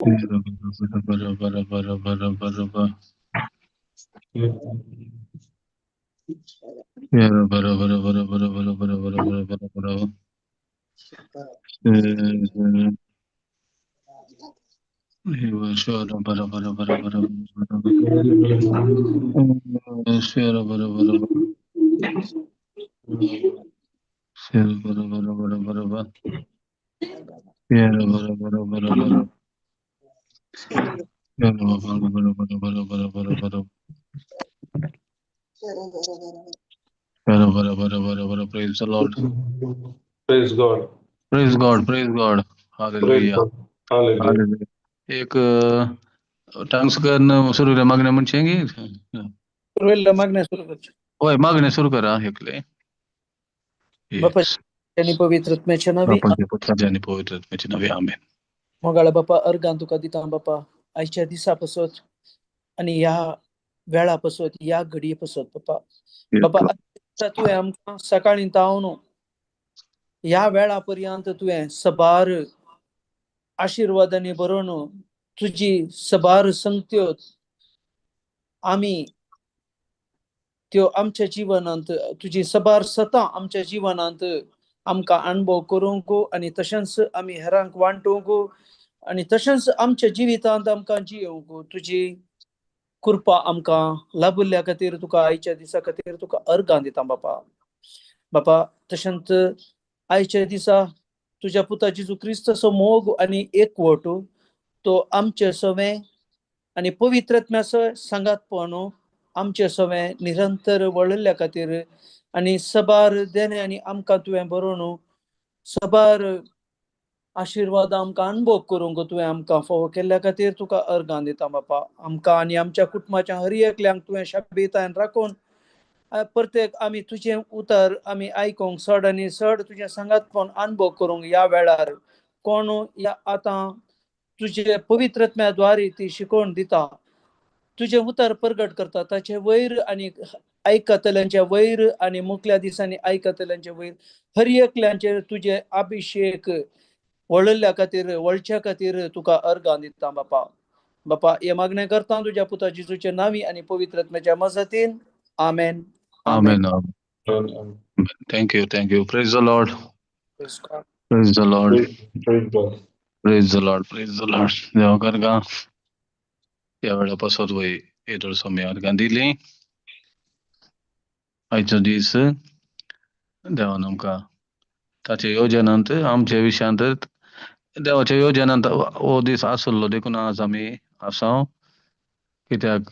Praise the Lord. Praise God. Praise God. Praise God. Praise Hallelujah. God. Hallelujah. Hallelujah. एक टांग्स करणं सुरू रे मागण्या म्हणचेंगी सुरुवातीला मागण्या सुरू करतो. होय मागण्या सुरू करा हेकले बापा त्यांनी पवित्रत्म्याच्या नावे बापाच्या पुत्राच्या आणि पवित्र आत्म्याच्या नावे आमेन. मोगाळा बापा अर्गान तुका दिता बापा आजच्या दिसापासत आणि ह्या वेळापासत या घडीपासत बापा बापा तुवें आमकां सकाळी तावन ह्या वेळापर्यंत तुवें सबार आशीर्वादाने बरोवन तुजी सबार संगत्यो आमी त्यो आमच्या जिवनांत तुजी सबार सतां आमच्या जिवनांत आमकां अनुभव करूंक आणि तशेंच आमी हेरांक वांटूंक आणि तशेंच आमच्या जिवितांत आमकां जियोंक तुजी कृपा आमकां लाभुल्ल्या खातीर तुका आयच्या दिसा खातीर तुका अर्गां दिता बापा. बापा तशेंच आयच्या दिसा तुज्या पुता जेजू क्रिस्ताचो मोग आणि एकवट तो आमचे सवे आणि पवित्रत्म्याचो सांगातपण आमचे सवे निरंतर वळल्या खातीर आणि सबार देणे आणि आमकां तुवें बरोवन सबार आशीर्वाद आमकां अनुभव करूंक तुवें आमकां फोव केल्ल्या खातीर तुका अर्गां दिता बापा. आमकां आनी आमच्या कुटुंबाच्या हर एकल्याक तुवें शाबेतान राखून प्रत्येक आमी तुजें उतर आमी आयकूंक चड आनी चड तुजें सांगातपण अनुभव करूंक ह्या वेळार कोण या आतां तुजे पवित्रत्म्याद्वारे ती शिकोवन दिता तुजें उतर प्रगट करता ताचे वयर आनी आयकतल्यांच्या वयर आणि मुखल्या दिसांनी आयकतल्यांच्या वयर हर एकल्यांचेर तुजे अभिषेक वळल्या खातीर वळच्या खातीर तुका अर्गां दिता बापा. बापा हे मागणें करता तुज्या पुता जेजूच्या नांवी आणि पवित्रत्म्याच्या मजतीन आमेन. Amen. Thank you. Thank you. Praise the Lord. Praise the Lord. Praise God. Praise the Lord. Praise the Lord. देवा करगा या वेळापासून वय येदोळ समय अर्गां दिली आयचो दीस देवान आमकां ताचे योजनांत आमच्या विशयांत देवाच्या योजनांत हो दीस आसलो देखून आज आमी आसा कित्याक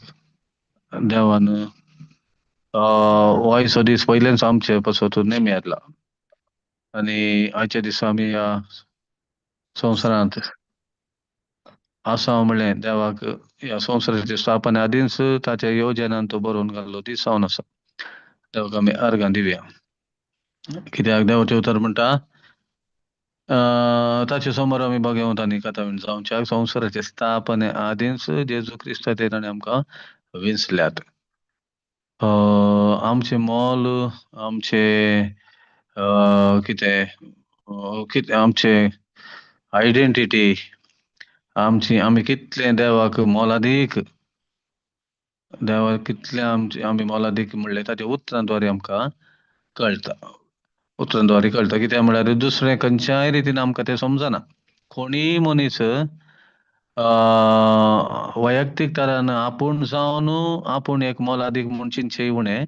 देवान हो आयचो दीस पयलेच आमचे पासून नेमी येतला आणि आयच्या दिसा आमी ह्या संवसारांत आसा म्हणलें देवाक ह्या संवसाराची स्थापना आदींच ताच्या योजनांत तो बरोवन घाल्लो दीस जावन आसा. देवाक आमी अर्गां दिवया कित्याक देवाचें उतर म्हणटा ताचे समोर आमी बगेवंत आनी कथावीण जावच्या संवसाराचे स्थापने आदींच जेजू क्रिस्ता ताणें आमकां विंचल्यात. आमचे मोल आमचे कितें आमचे आयडेंटिटी आमची आमी कितले देवाक मोलादीक देवाक कितले आमी मोलादीक म्हणले ताच्या उतरांद्वारे आमकां कळटा. उतरांद्वारे कळटा कित्याक म्हळ्यार दुसरे खंयच्याय रितीन आमकां तें समजना. कोणीय मनीस वैयक्तीक तरान आपूण जावन आपूण एक मोलादीक म्हूण चिंचे उणें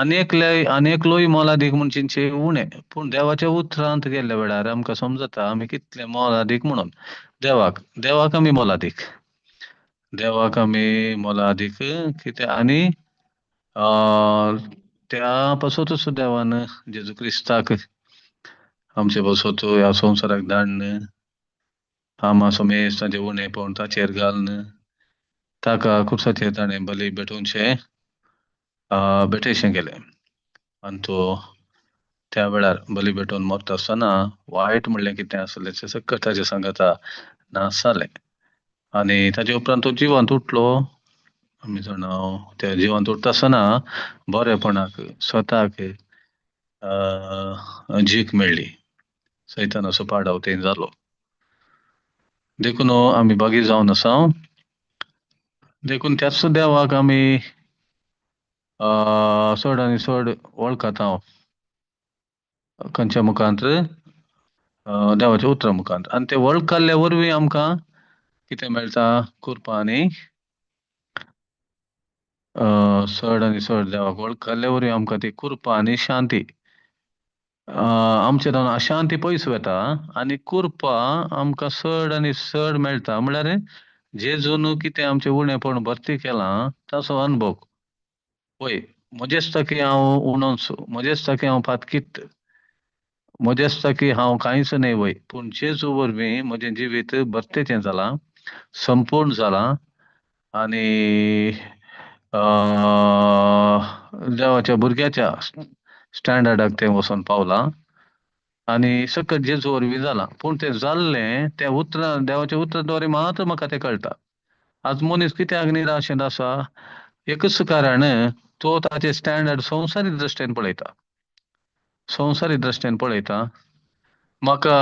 अनेकलोय मोलादीक म्हूण चिंचे उणें पूण देवाच्या उतरांत गेल्ल्या वेळार आमकां समजता आमी कितले मोलादीक म्हणून. देवाक आमी मोलादीक कित्याक आनी त्या पासूनच देवान जेजू क्रिस्ताक आमचे पासून ह्या संवसाराक धाडन आमा समेत ताचे उणेपण ताचेर घालन ताका क्रुसाचेर ताणें बली भेटयशें केलें आनी तो त्या वेळार बली भेटोवन मरता आसतना वायट म्हणलें कितें आसलें तें सकयल ताच्या सांगाता नाश जालें आनी ताचे उपरांत तो जिवंत उठलो. आमी जाणा त्या जिवंत उठता आसतना बरेपणाक स्वताक जीख मेळ्ळी सैतानाचो पाडाव थंय जालो. देखून आम्ही बागी जावन आसा देखून त्याच देवाक आम्ही चड आनी चड वळखता हांव खंयच्या मुखांत्र देवाच्या उतरा मुखांत आनी ते वळखल्या वरवीं आमकां कितें मेळटा कृपा आनी चड आनी चड देवाक वळखल्या वरवीं आमकां ती कृपा आनी शांती आमचे अशांती पयस वता आनी कृपा आमकां चड आनी चड मेळटा म्हळ्यार जेजून कितें आमचें उणेपण भरती केलां ताचो अनुभव पळय म्हजेच ताकी हांव उणोच म्हजेच ताकी हांव फातकीत म्हजेच ताकी हांव कांयच न्हय वय पूण जेजू वरवीं म्हजें जिवीत भरतेचें जालां संपूर्ण जालां आनी देवाच्या भुरग्याच्या स्टँडर्डाक तें वचोन पावलां आनी सकत जेजू वरवीं जालां पूण तें जाल्लें त्या उतरां देवाच्या उतराद्वारे मात्र म्हाका तें कळटा आज मनीस कित्याक निराशेन आसा एकच कारण तो ताचें स्टँडर्ड संवसारीक दृश्टेन पळयता संवसारीक दृश्टेन पळयता म्हाका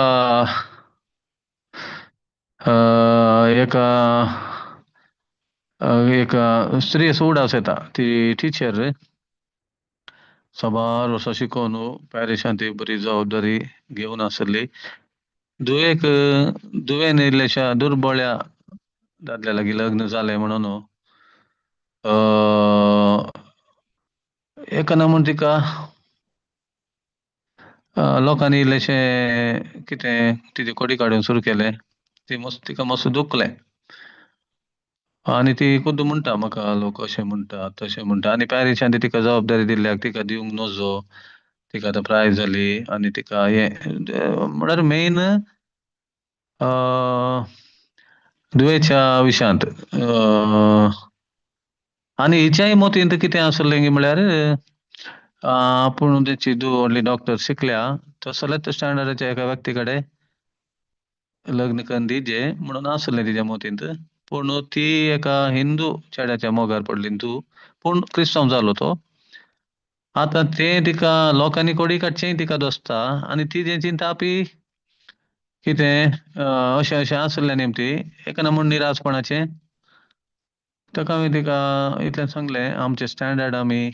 एका स्त्री उडास येता ती टिचर सबार वर्सां शिकोवन पॅरिसांत ती बरी जबाबदारी घेवन आसली दुवेन इल्लेशा दुर्बळ्या दादल्या लागीं लग्न जालें म्हणून एकाना म्हूण तिका लोकांनी इल्लेशें कितें तिची कोडी काडून सुरू केलें तिका मातसो दुखलें आनी ती खुद्द म्हणटा म्हाका लोक अशें म्हणटा तशें म्हणटा आनी पॅरिसांत तिका जबाबदारी दिल्ल्याक तिका दिवंक नजो तिका आतां प्रायज जाली आनी तिका हें म्हळ्यार मेन दुयेच्या विशांत आनी हिच्याय मोतींत कितें आसलें म्हळ्यार आपूण तेची व्हडली डॉक्टर शिकल्या तसलेच स्टँडर्डाच्या एका व्यक्ती कडेन लग्न करून दिजे म्हणून आसलें तिच्या मोतींत पूण ती एका हिंदू चेड्याच्या मोगार पडली तूं पूण क्रिस्तांव जालो तो आतां तें तिका लोकांनी कोडी काडचेंय तिका दोसता आनी ती तें चिंता आपी कितें अशें अशें आसलें नेमती एकाना म्हूण निराशपणाचें ताका हांवें तिका इतलें सांगलें आमचें स्टँडर्ड आमी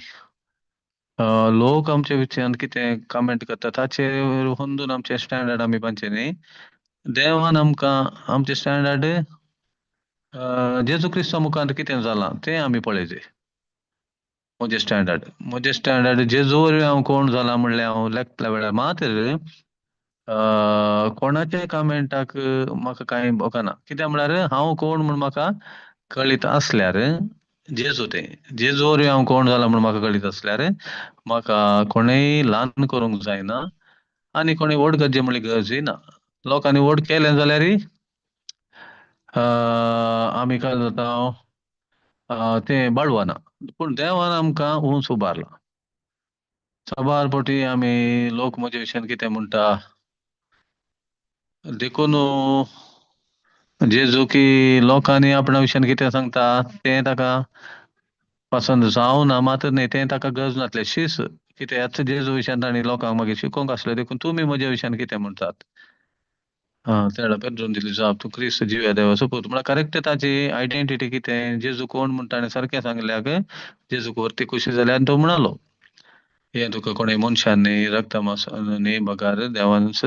लोक आमचे विशयान कितें कमेंट करता ताचेर हुंदून आमचें स्टँडर्ड आमी बांदचें न्ही देवान आमकां आमचें स्टँडर्ड जेजू क्रिस्ता मुखांत कितें जालां तें आमी पळयचें म्हजें स्टँडर्ड जेजू वरवीं हांव कोण जालां म्हणल्यार हांव लेखल्या वेळार मात्र कोणाच्याय कमेंटाक म्हाका कांय भोगना कित्याक म्हळ्यार हांव कोण म्हूण म्हाका कळीत आसल्यार जेजू तें जेजू वरवीं हांव कोण जालां म्हूण म्हाका कळीत आसल्यार म्हाका कोणेय ल्हान करूंक जायना आनी कोणेय व्हड करचें म्हणली गरजूय ना लोकांनी व्हड केलें जाल्यार आमी काय जाता तें बाळवना पूण देवान आमकां उंच उबारला सबार फावटी आमी लोक म्हजे विशयान कितें म्हणटा देखून जेजू की लोकांनी आपणा विशयान कितें सांगता तें ताका पसंद जावना मात्र न्ही तें ताका गरज नासलें शीस कितें ह्याच जेजू विशयान तांणी लोकांक मागीर शिकोवंक आसलें देखून तुमी म्हज्या विशयान कितें म्हणटात तेडा पेद्रोन दिली जाप तूं क्रिस्त जिव्या देवाचो पूत म्हळ्यार करेक्ट ताची आयडेंटिटी कितें जेजू कोण म्हूण ताणें सारकें सांगल्याक जेजूक व्हरती खुशी जाली आनी तो म्हणलो हें तुका कोणें मनशान न्ही रक्त न्ही बगार देवानच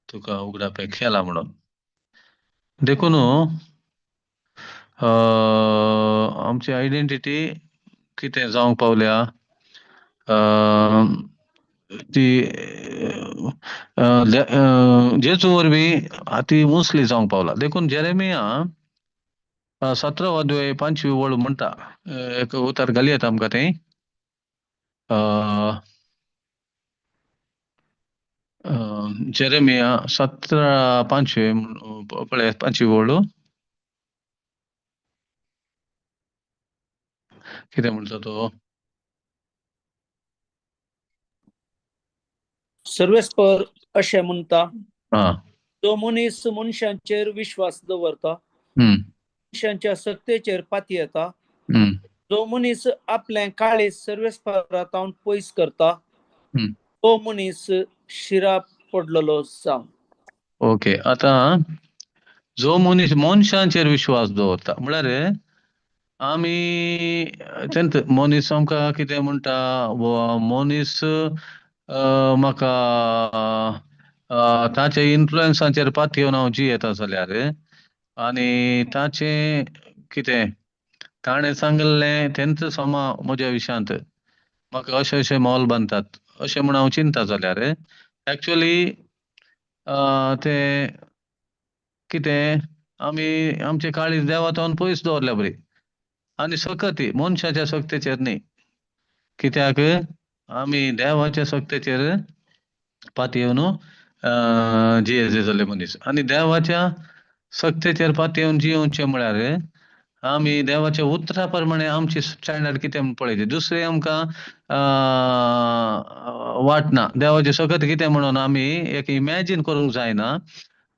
तुका उगडापे केला म्हणून देखून आमची आयडेंटिटी कितें जावंक पावल्या ती जेजू वरवीं ती मुसली जावंक पावला देखून जेरेमिया 17 अध्याय 5 वळ म्हणटा एक उतार घालयात आमकां तें जेरेमिया 17:5 पळय 5 वळ कितें म्हणटा तो सर्वेस्पर अशें म्हणटा हा जो मनीस मनशांचेर विश्वास दवरता मनशांच्या सत्तेचेर पाती येता जो मनीस आपलें काळीज सर्वेस्परांतावन पयस करता तो मनीस शिराक पडलेलो जावं ओके आतां जो मनीस मनशांचेर विश्वास दवरता म्हळ्यार आमी तेंत मनीस आमकां कितें म्हणटा वो मनीस म्हाका ताचे इन्फ्लुएन्साचेर पातयेवन हांव जियेता जाल्यार आनी ताचे कितें ताणें सांगलें तेंच समा म्हज्या विशांत म्हाका अशें अशें मोल बांदतात अशें म्हूण हांव चिंता जाल्यार एक्चुअली ते कितें आमी आमचे काळीज देवातावन पयस दवरल्या बरी आनी सकती मनशाच्या सक्तीचेर न्ही कित्याक आमी देवाच्या सक्तीचेर पातयेवन जियेचे जाले मनीस आनी देवाच्या सक्तीचेर पातयेवन जियोवचें म्हळ्यार आमी देवाच्या उतरा प्रमाणे आमची स्टँडर्ड कितें म्हूण पळयचे दुसरे आमकां वाटना देवाची सकत कितें म्हणून आमी एक इमॅजीन करूंक जायना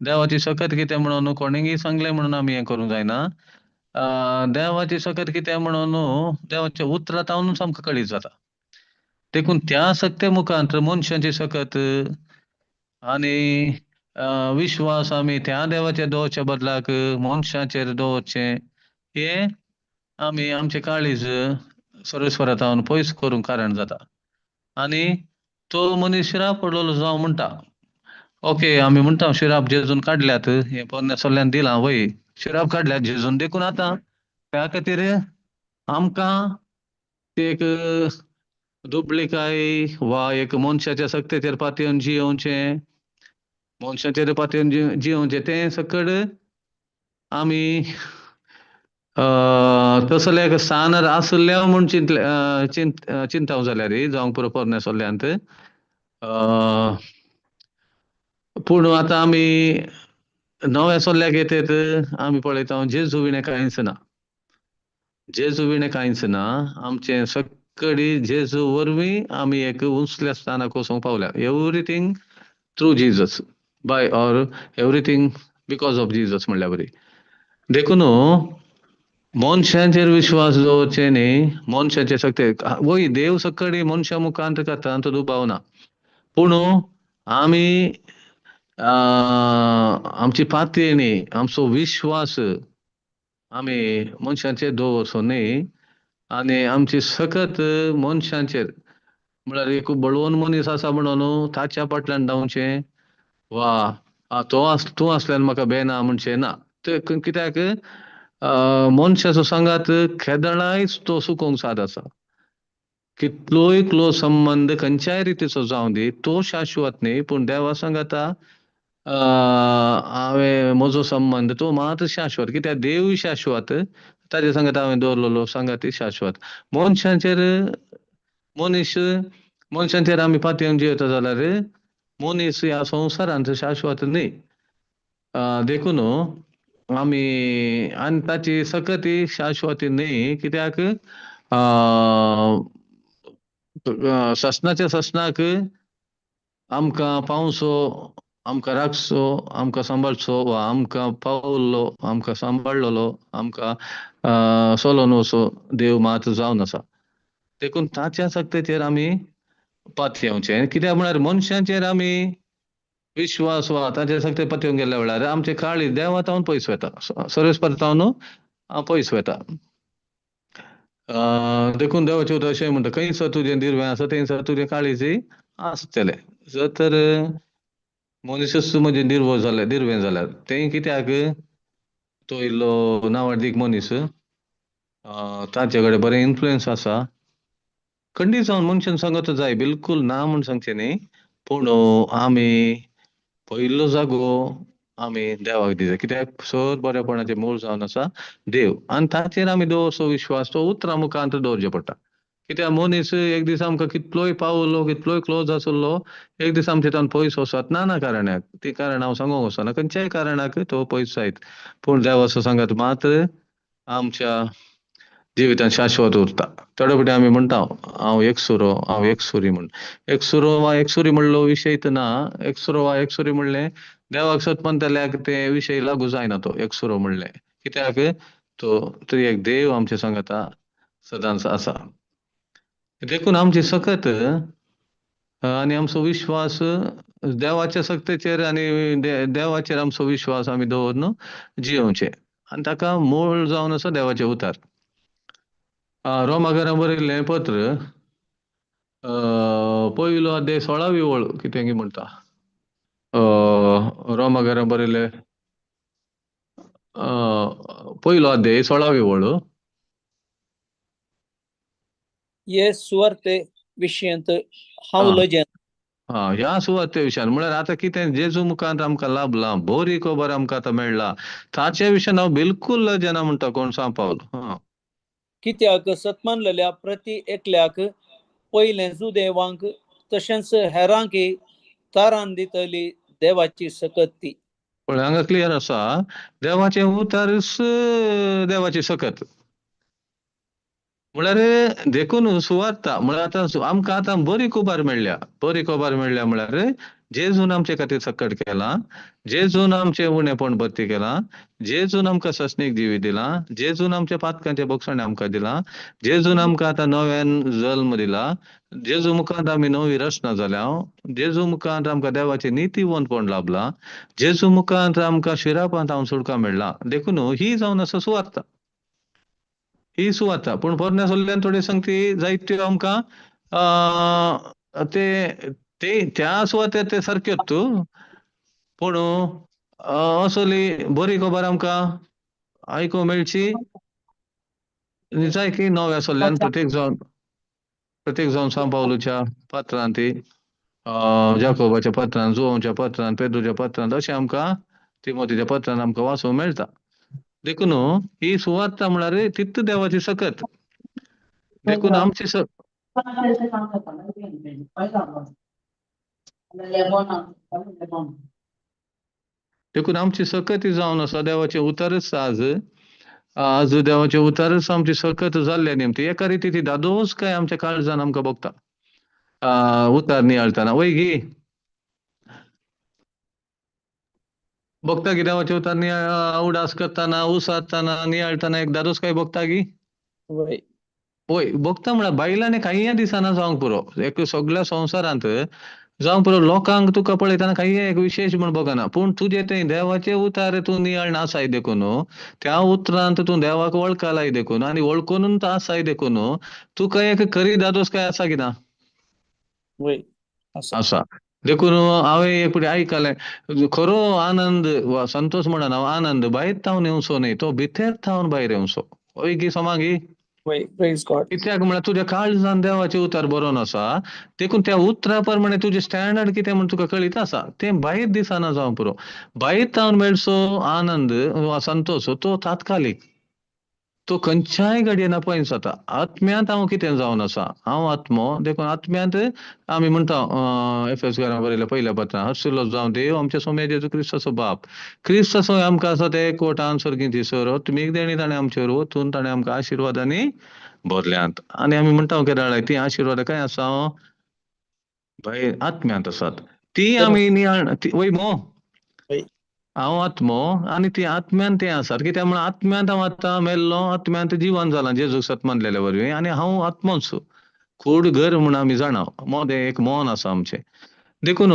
देवाची सकत कितें म्हणून कोणीय सांगलें म्हणून आमी हें करूंक जायना देवाची सकत कितें म्हणून देवाच्या उतरांतावनूच आमकां कळीत जाता देखून त्या सक्ते मुखांत मनशाची सकत आनी विश्वास आमी त्या देवाचेर दवरचे बदलाक मनशाचेर दवरचें हे आमी आमचे काळीज सर्वेस्परातावन पयस करूंक कारण जाता आनी तो मनीस शिराब पडलेलो जावं म्हणटा ओके आमी म्हणटा शिराब जेजून काडल्यात हे पोरन्या दिलां वय शिराब काडल्यात जेजून देखून आतां त्या खातीर आमकां एक दुबळेकाय वा एक मनशाच्या सक्तीचेर पातयेवन जियोवचें मनशाचेर पातयेवन जियोवचें तें सकड आमी तसले एक स्थानार आसल्या म्हूण चिंताव जाल्यार जावंक पुरो पोरन्या सोल्ल्यांत पूण आतां आमी नव्या सोल्ल्याक येतेत आमी पळयता जेजू विणें कांयच ना जेजू विणें कांयच ना आमचें सक्कडी जेजू वरवीं आमी एक उंचल्या स्थानाक वचूंक पावल्या everything through Jesus by or everything because of Jesus म्हणल्यार बरी देखून मनशांचेर विश्वास दवरचे न्ही मनशाचे सक्ती वय देव सक्कडी मनशा मुखांत करता तो दुबाव ना पूण आमी आमची पातयेणी न्ही आमचो विश्वास आमी मनशांचेर दवरचो न्ही आनी आमची सकत मनशांचेर म्हळ्यार एक बळवून मनीस आसा म्हणून ताच्या फाटल्यान धांवचें वा तूं आसल्यार म्हाका बेना म्हणचें ना कित्याक मनशाचो सांगात केदळायच तो सुकोवंक साद आसा कितलोय क्लोज संबंद खंयच्याय रितीचो जावं दी तो शाश्वत न्ही पूण देवा सांगाता हांवें म्हजो संबंद तो मात शाश्वत कित्याक देवूय शाश्वत ताजे सांगात हांवें दवरलेलो सांगाती शाश्वत मनशांचेर मनशांचेर आमी पातयेवन जियेता जाल्यार मनीस ह्या संवसारांत शाश्वत न्ही देखून आमी आनी ताची सकती शाश्वती न्ही कित्याक ससनाच्या ससनाक आमकां पावसो आमकां राखचो आमकां सांबाळचो वा आमकां पावल्लो आमकां सांबाळलेलो आमकां सोलोन वचो देव मात जावन आसा देखून ताच्या सक्तीचेर आमी पातयेवचें कित्याक म्हळ्यार मनशांचेर आमी विश्वास वा ताचे सक्ती पातयेवन गेल्या वेळार आमचे काळीज देवातावन पयस वता सर्वेस्परातावन पयस वता देखून देवाचे उतर अशें म्हणटा खंयसर तुजें निर्वें आसा थंयसर तुजें काळीजय आसतलें जर तर मनीसच म्हणजे निर्वें जाल्यार तें कित्याक तो इल्लो नावाडीक मनीस ताचे कडेन बरें इन्फ्लुएन्स आसा खंडीत जावन मनशान सांगत जाय बिलकूल ना म्हूण सांगचें न्ही पूण आमी पयलो जागो आमी देवाक दिता कित्याक सर बरेपणाचें मूळ जावन आसा देव आनी ताचेर आमी दवरचो विश्वास तो उतरां मुखांत दवरचें पडटा कित्याक मनीस एक दीस आमकां कितलोय पावलो कितलोय क्लोज आसलो एक दीस आमचे तावन पयस वचत ना कारणाक ती कारण हांव सांगूंक वचना खंयच्याय कारणाक तो पयस जायत पूण देवाचो सांगात मात आमच्या जिवितांत शाश्वत उरता थोडे फावटी आमी म्हणटा हांव एकसुरो हांव एकसुरी म्हूण एकसुरो वा एकसुरी म्हणलो विशयच ना एकसुरो वा एकसुरी म्हणलें देवाक सतपंथाल्याक ते विशय लागू जायना तो एकसुरो म्हणलें कित्याक तो एक देव आमचे सांगाता सदांच आसा देखून आमची सकत आणि आमचो विश्वास देवाच्या सक्तीचेर आणि देवाचेर आमचो विश्वास आमी दवरून जियोवचे आनी ताका मूळ जावन आसा देवाचे उतार. रोमाकारां बरयल्लें पत्र पयलो अध्याय 16वी ओळ कितें म्हणटा. रोमाकारां बरयल्लें पयलो अध्याय 16वी ओळ. हे सुवार्ते विशयंत हांव हा. उलयजें ह्या सुवाते विशयान म्हळ्यार आतां कितें जेजू मुखांत आमकां लाभलां, बरी खबर आमकां आतां मेळ्ळा, ताचे विशयान हांव बिलकुल लजना म्हणटा कोण सांग पावलो. कित्याक सतमानलेल्या प्रति एकल्याक पयलें देवांक तशेंच हेरांकय तारान दितली देवाची सकत ती. पण हांगा क्लियर आसा देवाचे उतारच देवाची सकत. म्हळ्यार देखून सुवार्ता म्हळ्यार आतां आमकां आतां बरी खबर मेळ्ळ्या. बरी खबर मेळ्ळ्या म्हळ्यार जेजून आमचे खातीर सकट केलां, जेजून आमचे उणेपण भर्ती केलां, जेजून आमकां सस्नीक जिवीत दिलां, जेजून आमच्या पातकांचे बोगसणे आमकां दिलां, जेजून आमकां आतां नव्यान जल्म दिला, जेजू मुखांत आमी नवी रचना जाल्या, जेजू मुखांत आमकां देवाचे नितीवंतपण लाभलां, जेजू मुखांत आमकां शिरापांत सुटका मेळ्ळा. देखून ही जावन आसा सुवार्ता. ही सुवार्ता. पूण पोरण्या सोल्ल्यान थोडी संगती जायत्यो आमकां ते ते त्या सुवातेर ते सारक्योच पूण असली बरी खबर आमकां आयको मेळची जाय की नव्या सोल्ल्यान प्रत्येक जावन सांग पावलोच्या पत्रांत ती जाकोबाच्या पत्रांत, जुवांच्या पत्रांत, पेद्रूच्या पत्रांत अशें आमकां तिमोथीच्या पत्रांत आमकां वाचूंक मेळटा. देखून ही सुवार्ता म्हळ्यार तित्त देवाची सकत. देखून आमची देखून आमची सकत ही जावन आसा देवाचे उतारच आज देवाचे उतारच आमची सकत जाल्ल्या निमती एका रिती ती दादोस काय आमच्या काळजान आमकां बगता उतार नियाळतना. वय गी बगता की देवाचे उतार उडास करतना उसारतना नियाळतना एक दादोस काय बगता की वय बगता म्हळ्यार बायलांनी काही दिसना जावंक पुरो एक सगळ्या संवसारांत जावंक पुरो लोकांक तुका पळयतना काही एक विशेष म्हण बगना. पूण तुजे ते देवाचे उतार तूं नियाळन आसाय देखून त्या उतरांत तूं देवाक वळखलाय देखून आनी वळखून आसाय देखून तुका एक खरी दादोस काय आसा की ना आसा. देखून हांवें एक फुडें आयकलें खरो आनंद वा संतोष म्हणना हांव आनंद भायर थावन येवचो न्ही तो भितर थावन भायर येवचो. वय गी सोमागी कित्याक म्हळ्यार तुज्या काळजान देवाचे उतार बरोवन आसा देखून त्या उतरा प्रमाणे तुजे स्टँडर्ड कितें म्हण तुका कळीत आसा तें भायर दिसना जावं पुरो. भायर थावन मेळचो आनंद वा संतोष तो तात्कालीक, तो खंयच्याय घडयेन अपयस जाता. आत्म्यांत हांव कितें जावन आसा, हांव आत्मो देखून आत्म्यांत आमी म्हणटा एफेसकारांक बरयल्या पयल्या पत्रांत हर्सुल्लो जावं देव आमच्या सोम्या जेजू क्रिस्ताचो बाप, क्रिस्त आमकां आसा ते एकवटान सर्गींत दिसर तुमीक देणी ताणें आमचेर वचून ताणें आमकां आशिर्वादांनी भरल्यांत. आनी आमी म्हणटा केदाळ्या ती आशिर्वाद काय आसा भायर आत्म्यांत आसात. ती आमी नियाळ वय मो हांव आत्मो आनी ती आत्म्यान तें आसात कित्याक म्हळ्यार आत्म्यांत हांव आतां मेल्लो आत्म्यांत जिवन जालां जेजू सतमानलेल्या वरवीं आनी हांव आत्मोच कूड घर म्हूण आमी जाणा मोदें एक मोन आसा आमचें. देखून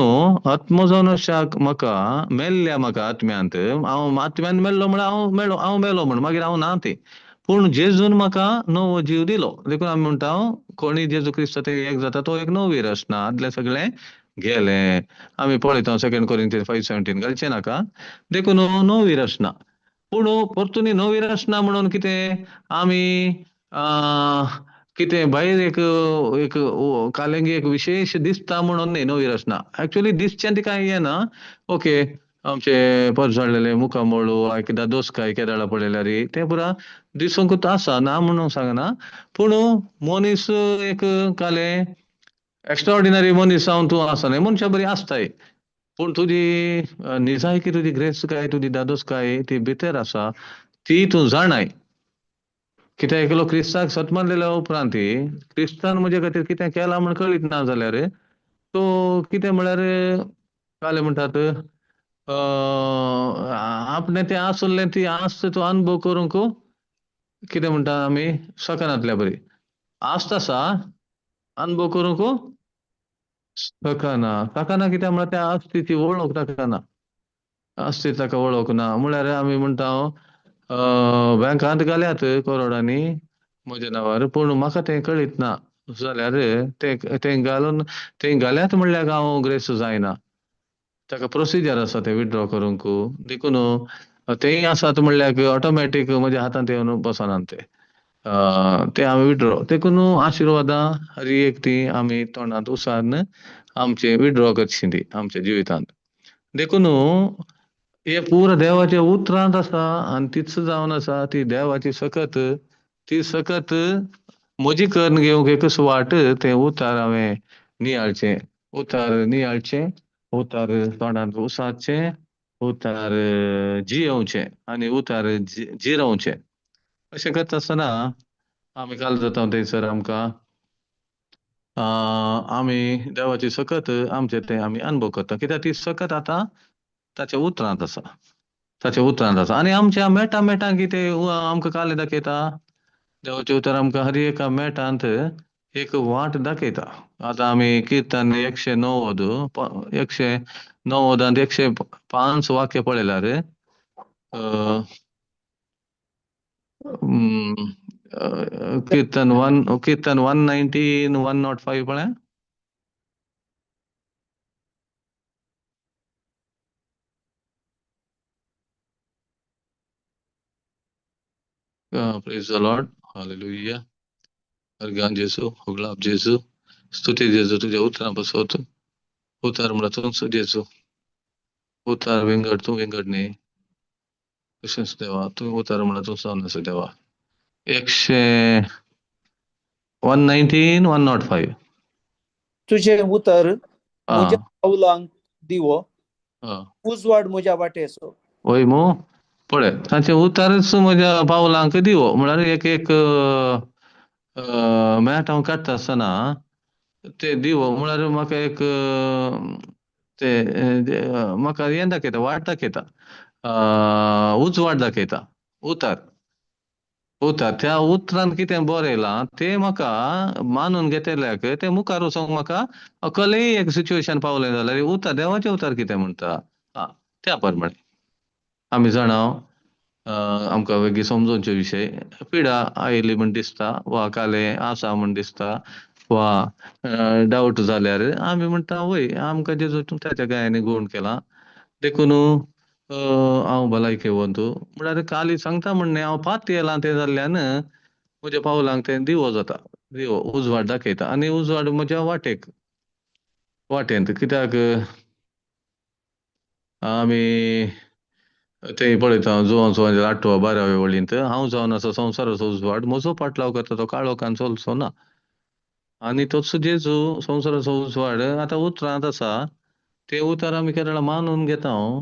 आत्मो जावन आशाक म्हाका मेल्ल्या म्हाका आत्म्यांत हांव आत्म्यांत मेल्लो म्हळ्यार हांव मेलो म्हण मागीर हांव ना तें. पूण जेजून म्हाका नवो जीव दिलो. देखून आमी म्हणटा कोणी जेजू क्रिस्त एक जाता तो एक नवी रचना आदलें सगळें गेलें. आमी पळयता 2 कोरिंथीयन्स 5:17 घालचें नाका. देखून नवी रचना. पूण परतून नवी रचना म्हणून कितें आमी कितें भायर एक कालेंगी एक विशेष दिसता म्हणून न्ही नवी रचना. एक्चुअली दिसचें तिका हें ना. ओके आमचे परजळलेले मुखामोळू एकदां दोसकाय केदाळा पळयल्यार तें पुरा दिसूंकूच आसा ना म्हणून सांगना. पूण मनीस एक कालें एक्स्ट्राऑर्डिनरी मनीस जावन तूं आसा न्ही मनशां बरी आसताय. पूण तुजी निजायकी तुजी ग्रेस काय तुजी दादोस काय ती भितर आसा ती तूं जाणाय. कित्याक एकलो क्रिस्ताक सतमानलेल्या उपरांत क्रिस्तान म्हजे खातीर कितें केलां म्हण कळीत ना जाल्यार तो कितें म्हळ्यार काले म्हणटात आपणें तें आसुल्लें ती आस्त तो अनुभव करूंक कितें म्हणटा आमी सकनातल्या बरी आस्त आसा अनुभव करूंक ताकाना कित्याक म्हळ्यार त्या आस्तीची वळख ताकाना आस्ती ताका वळख ना म्हळ्यार आमी म्हणटा बँकांत घाल्यात करोडांनी म्हज्या नांवार पूण म्हाका तें कळीत ना जाल्यार तें घाल्यात म्हणल्यार हांव ग्रेस जायना ताका प्रोसिजर आसा ते विथड्रॉ करूंक देखून तेय आसात म्हणल्यार ऑटोमॅटीक म्हज्या हातांत येवन बसनात ते आमी विथड्रॉ देखून आशिर्वादां हरी एक ती आमी तोंडांत उसान आमचे विथड्रॉ करची ती आमच्या जिवितांत देखून हे पूर देवाच्या उतरांत आसा आनी तीच जावन आसा ती देवाची सकत ती सकत म्हजी करून घेवंक एक सुवात ते उतार हांवें नियाळचे उतार तोंडांत उसाचे उतार जियेवचे आनी उतार जिरोवचे अशें करता आसतना आमी काल जाता थंयसर आमकां आमी देवाची सकत आमचे ते आमी अनुभव करता कित्याक ती सकत आतां ताच्या उतरांत आसा आनी आमच्या मेटां कितें आमकां काले दाखयता देवाचे उतर आमकां हर एका मेटांत एक वाट दाखयता आतां आमी किर्तन 190 आनी 105 वाक्य पळयल्यार कीर्तन 119 105 पळय प्रेज द लॉर्ड हालेलुया अर्गान जेसू होगलाप जेसू स्तुती जेसू तुझ्या उतरांपासून उतार म्हणला तूं जेसू उतार विंगड तूं विंगड न्ही तशेंच देवा तूं उतार म्हणला तूं जावन आसा देवा 119 105 तुझे उतर म्हज्या आं पावलांक दिवो आं उजवाड म्हज्या वाटेचो वय मो पळय तांचे उतारच म्हज्या पावलांक दिवो म्हळ्यार एक मॅट हांव काडटा आसतना ते दिवो म्हळ्यार म्हाका एक ते म्हाका हें दाखयता वाट दाखयता उजवाड दाखयता उतार त्या उतरांत कितें बरयलां तें म्हाका मानून घेतल्याक ते मुखार वचोंक म्हाका कसलेय एक सिच्युएशन पावलें जाल्यार उतार देवाचे उतार कितें म्हणटा त्या प्रमाणे आमी जाणां आमकां वेगळी समजोवचे विशय पिडा आयली म्हण दिसता वा काले आसा म्हण दिसता वा डावट जाल्यार आमी म्हणटा वय आमकां जेजू ताच्या गायांनी गुण केला देखून हांव भलायके वंतू म्हळ्यार काली सांगता म्हणणे हांव पात येयलां तें जाल्ल्यान म्हज्या पावलांक तें दिवो जाता दिवो उजवाड दाखयता आनी उजवाड म्हज्या वाटेंत कित्याक आमी थंय पळयता जुवांचो 8वा 12व्या वळींत हांव जावन आसा संवसाराचो उजवाड म्हजो पाटलाव करता तो काळोखान चलचो ना आनी तोच जेजू संवसाराचो उजवाड आतां उतरांत आसा ते उतार आमी केरळा मानून घेता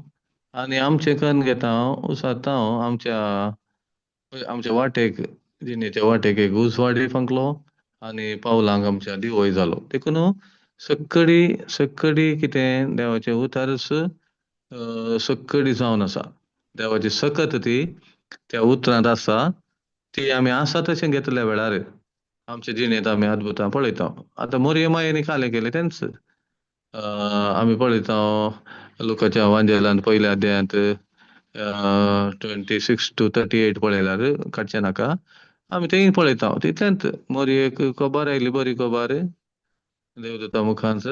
आनी आमचे कन्न घेता उसारता आमच्या वाटेक जिणेच्या वाटेक एक उजवाडय फंकलो आनी पावलांक आमच्या दिवोय जालो देखून सक्कडी कितें देवाचे उतारच सक्कडी जावन आसा देवाची सकत ती त्या उतरांत आसा ती आमी आसा तशें घेतल्या वेळार आमच्या जिणेंत आमी अद्भुतां पळयता आतां मोरये मायेनी कालें केलें तेंच आमी पळयता लुकाच्या वांजेलांत पयल्या अध्यायांत 26 to 38 पळयल्यार काडचें नाका आमी थंय पळयता तितलेंत मोरयेक कोबार आयली बरी कोबार देवदूता मुखांत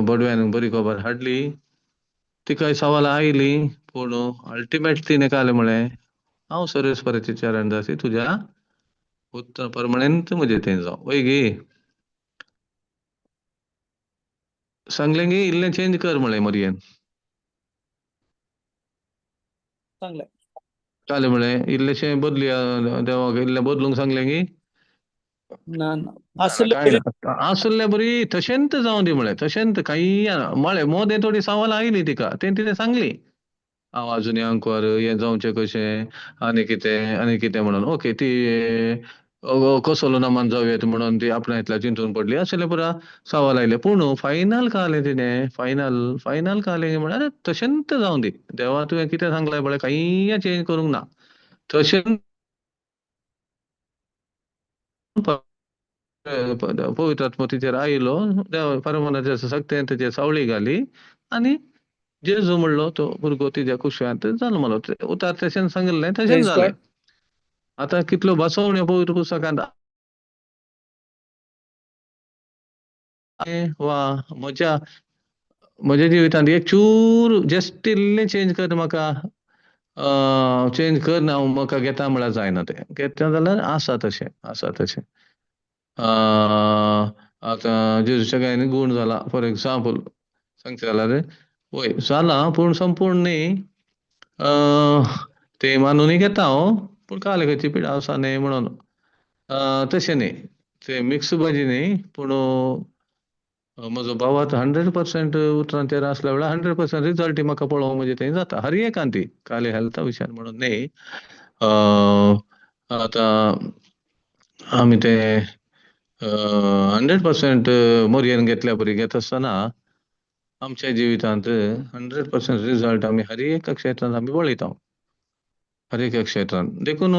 बडव्यान बरी कोबार हाडली तिकाय सवाल आयली पूण अल्टिमेट तिणें कालें म्हळें हांव सर्वेस्पराच्या चरण दासी तुज्या उत्तर परमनेंत म्हजें तें जावं वय गे सांगलें गे इल्लें चेंज कर म्हळें मोरयेन सांगलें कालें म्हळें इल्लेशें बदलुया देवाक इल्लें बदलूंक सांगलें गे ना असले काय ना आसुल्लें बरी तशेंत जावं दी म्हळें तशेंत काही म्हळें मोदें थोडी सवाल आयली तिका तें तिणें सांगली हांव आजुनी आंकवार हें जावचें कशें आनी कितें म्हणून ओके ती कसलो नमान जावयेत म्हणून ती आपणायतल्या चिंतून पडली आसलें पुरा सवाल आयले पूण फायनल कालें तिणें फायनल कालें म्हळ्यार तशेंत जावं दी देवा तुवें कितें सांगलां म्हळें काही चेंज करूंक ना तशेंत पवित्र आत्मा तिचेर आयलो, देवा परमानाच्या सक्तीन तेचेर सावळी घाली आणि जेजू म्हणलो तो भुरगो तिच्या कुशव्यांत जल्मलो. उतार तशें सांगिल्लें तशेंच Praise जालें. God. आता कितल्यो बसवण्यो पवित्र पुस्तकांत वा म्हज्या जिवितांत एक चूर जस्ट इल्लें चेंज कर म्हाका चेंज कर ना म्हाका घेता म्हळ्यार जायना तें. घेता जाल्यार आसा तशें. आतां जेजूच्या गायनीन गुण जाला. फॉर एग्जांपल सांगता जाल्यार वय जाला पूण संपूर्ण न्ही. ते मानूनय घेता हांव, पूण कालिकाची पिडा आसा न्ही म्हणून तशें न्ही. ते मिक्स भाजी न्ही, पूण म्हजो भाव आतां 100% उतरांचेर आसल्या वेळार 100% रिजल्ट म्हाका पळोवंक म्हणजे थंय जाता. हर एकांती खाली हेल्था विशयान म्हणून न्ही. आतां आमी ते 100% मोरयेन घेतल्या परी घेता आसतना आमच्या जिवितांत 100% रिजल्ट आमी हर एका क्षेत्रांत आमी पळयता. हर एका क्षेत्रांत देखून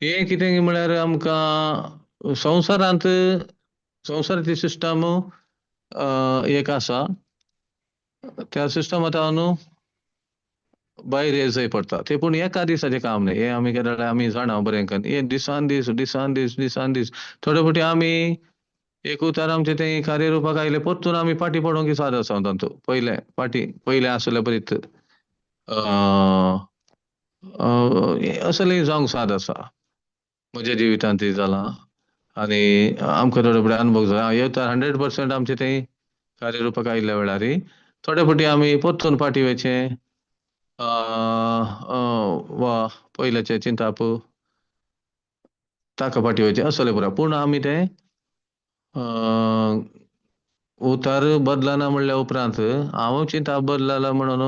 हे कितें म्हळ्यार आमकां संवसाराची सिस्टम एक आसा. त्या सिस्टमांत न्हू भायर येवचें पडटा. ते पूण एका दिसाचें काम न्ही. हे आमी केलें आमी जाणा बरें करून. हे दिसान दीस थोडे फावटी आमी एक उतार आमचे थंय कार्यरुपाक आयले परतून आमी फाटी पडोंक साद आसा तांतू. पयले आसले परीत असलें जावंक साद आसा. म्हज्या जिवितांत जालां आनी आमकां थोडे फावटी अनुभव जाला. हे उतार 100% आमचे थंय कार्यरुपाक आयिल्ल्या वेळार थोडे फावटी आमी परतून फाटी वयचें वा पयल्याचे चिंताप ताका फाटी वयचें असलें पुरो. पूण आमी तें उतार बदलना म्हणल्या उपरांत हांव चिंताप बदलला म्हणून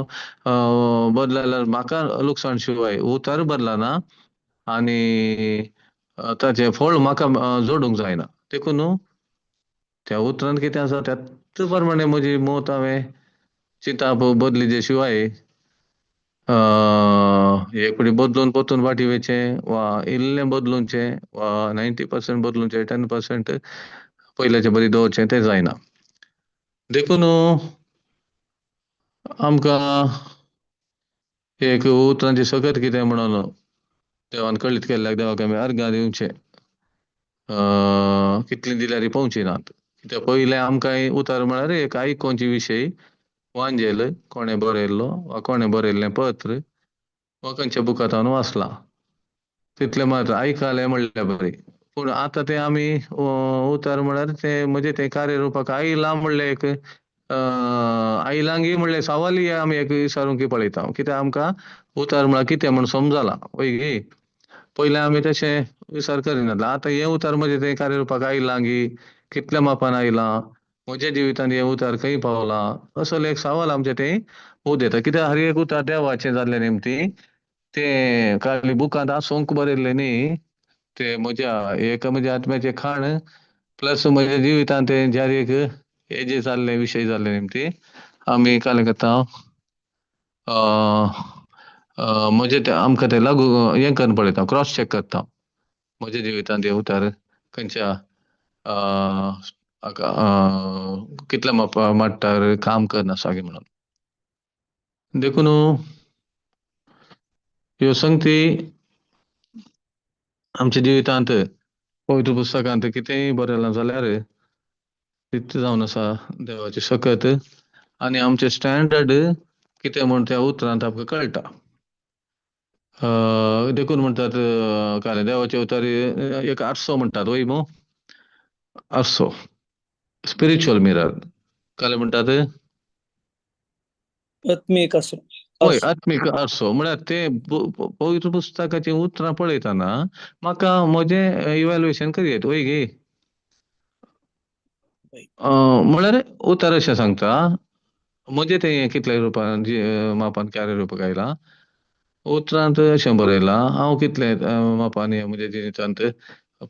बदलल्यार म्हाका लुकसाण शिवाय उतार बदलना आनी ताचें फळ म्हाका जोडूंक जायना. देखून त्या उतरांत कितें आसा त्याच प्रमाणे म्हजी मोत हांवें चिंताप बदलिचे शिवाय एक फावटी बदलून परतून फाटी वयचें वा इल्लें बदलूचें वा 90% बदलूचें 10% पयल्याचे बरी दवरचें तें जायना. देखून आमकां एक उतरांची सकत कितें म्हणून देवान कळीत केल्ल्याक देवाक आमी अर्गां दिवचें. कितलीं दिल्यार पोवची नात. कित्याक पयलें आमकां उतार म्हळ्यार एक आयकोनचे विशयी वांजेल कोणें बरयल्लो वा कोणें बरयल्लें पत्र वा खंयच्या बुकांत हांवें वाचलां. तितलें मात आयकलें म्हणल्यार बरी. पूण आतां तें आमी उतार म्हळ्यार तें म्हणजे तें कार्यरुपाक आयलां म्हणलें एक आयलांगी म्हणलें सवाल आमी एक विचारूंक पळयता. कित्याक आमकां उतार म्हळ्यार कितें म्हूण समजलां वय पयलें आमी तशें विचार करिनासले. आतां हे उतार म्हणजे तें कार्यरुपाक आयलांगी कितल्या मापान आयलां, म्हज्या जिवितांत हे उतार खंय पावलां असले एक सवाल आमचे थंय उदेता. कित्याक हर एक उतार देवाचें जाल्ले निमती तें खाली बुकांत आसूंक बरयल्लें न्ही. ते म्हज्या आत्म्याचें खाण प्लस म्हज्या जिवितांत तें ज्यार एक हेजे जाल्ले विशय जाल्ले निमती आमी काले करता म्हणजे ते आमकां ते लागू हें करून पळयता, क्रॉस चॅक करता. म्हज्या जिवितांत हे उतार खंयच्या कितल्या मट्टार काम करना सागे म्हणून. देखून ह्यो संगती आमच्या जिवितांत पवित्र पुस्तकांत कितेंय बरयलां जाल्यार तितलें जावन आसा देवाची सकत आनी आमचे स्टँडर्ड कितें म्हूण त्या उतरांत आमकां कळटा. देखून म्हणटात काले देवाचे उतार एक आरसो म्हणटात वय मो आरसो स्पिरिच्युअल मिरर काले म्हणटात आत्मिक असो. वय आत्मीक आरसो. म्हळ्यार ते पवित्र पुस्तकाची उतरां पळयतना म्हाका म्हजें इवॅल्युएशन करीत वय गे. म्हळ्यार उतार अशें सांगता म्हजें तें कितल्या रुपान मापान कार्यरुपाक आयलां. उतरांत अशें बरयलां हांव कितले मापान म्हज्या जिवितांत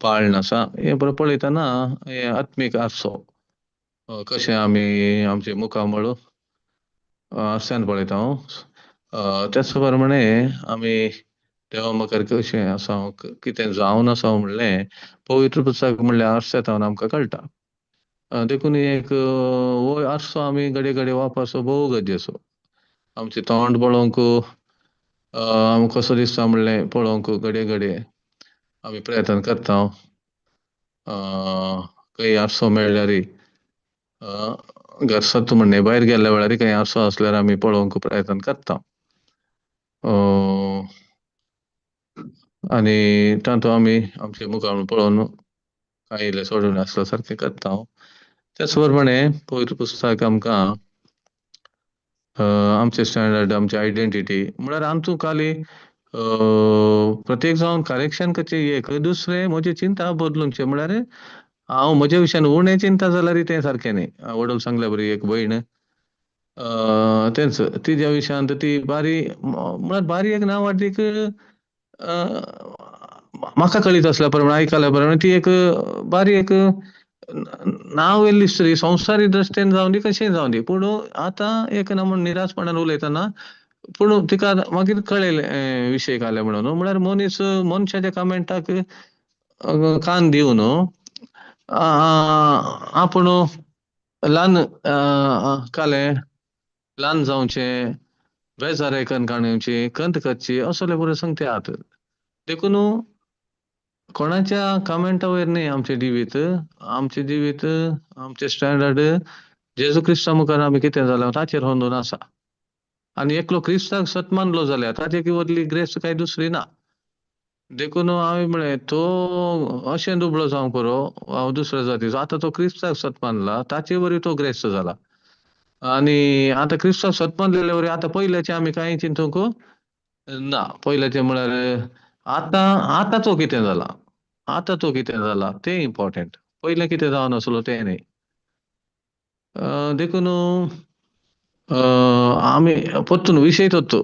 पाळन आसा. हें पळयतना हें आत्मीक आरसो कशें आमी आमचे मुखामळ आरश्यान पळयता. त्याच प्रमाणे आमी देवा म्हाका कशें आसा कितें जावन आसा म्हणलें पवित्र पुस्तक म्हणल्यार आरशेतान आमकां कळटा देखून एक हो आरसो आमी घडये घडये वापरचो भोव गरजेचो आमचें तोंड पळोवंक आमकां कसो दिसता म्हणलें पळोवंक घडये घडये आमी प्रयत्न करता खंय आरसो मेळ्ळ्यार घर सत्त म्हणणे भायर गेल्या वेळार खंय आरसो आसल्यार आमी पळोवंक प्रयत्न करता आनी तातूंत आमी आमचे मुखार पळोवन काय इल्लें सोडून आसल्या सारकें करता त्याच प्रमाणे पवित्र पुस्तक आमकां आमचे स्टँडर्ड आमची आयडेंटिटी म्हळ्यार आमचो खाली प्रत्येक जावन करेक्शन करचें एक दुसरें म्हजी चिंता बदलूंचे म्हळ्यार हांव म्हज्या विशयान उणें चिंता जाल्यार तें सारकें न्ही वडोल सांगल्या बरी एक भयण तेंच तिच्या विशयान ती बारी म्हळ्यार बारी एक ना वाटीक म्हाका कळीत आसल्या प्रमाणे आयकल्या प्रमाणे ती एक बारी एक नांव येयल्ली स्त्री संवसारीक दृश्टीन जावं दी कशें जावं दी पूण आतां एक ना म्हण निराशपणान उलयतना पूण तिका मागीर कळयलें विशय काले म्हणून म्हळ्यार मनीस मनशाच्या कमेंटाक कान दिवन आपूण ल्हान कालें ल्हान जावचें बेजारेकण काडची खंत करची असले बरे संगती आहात देखून कोणाच्या कमेंटा वयर न्ही आमचें जिवीत आमचें स्टँडर्ड जेजू क्रिस्ता मुखार आमी कितें जाल्यार ताचेर होंदून आसा आनी एकलो क्रिस्ताक सत मानलो जाल्यार ताचे वरली ग्रेस काय दुसरी ना देखून हांवें म्हळें तो अशें दुबळो जावं पुरो हांव दुसऱ्या जातीचो आतां तो क्रिस्ताक सत मानला ताचे वरी तो ग्रेस्त जाला आनी आतां क्रिस्ताक सत मानलेले वरी आतां पयल्याचें आमी कांय चिंतूंक ना पयल्याचें म्हळ्यार आतांचो कितें जाला तें इम्पॉर्टंट पयलें कितें जावन आसलो तें न्ही देखून आमी परतून विशय तो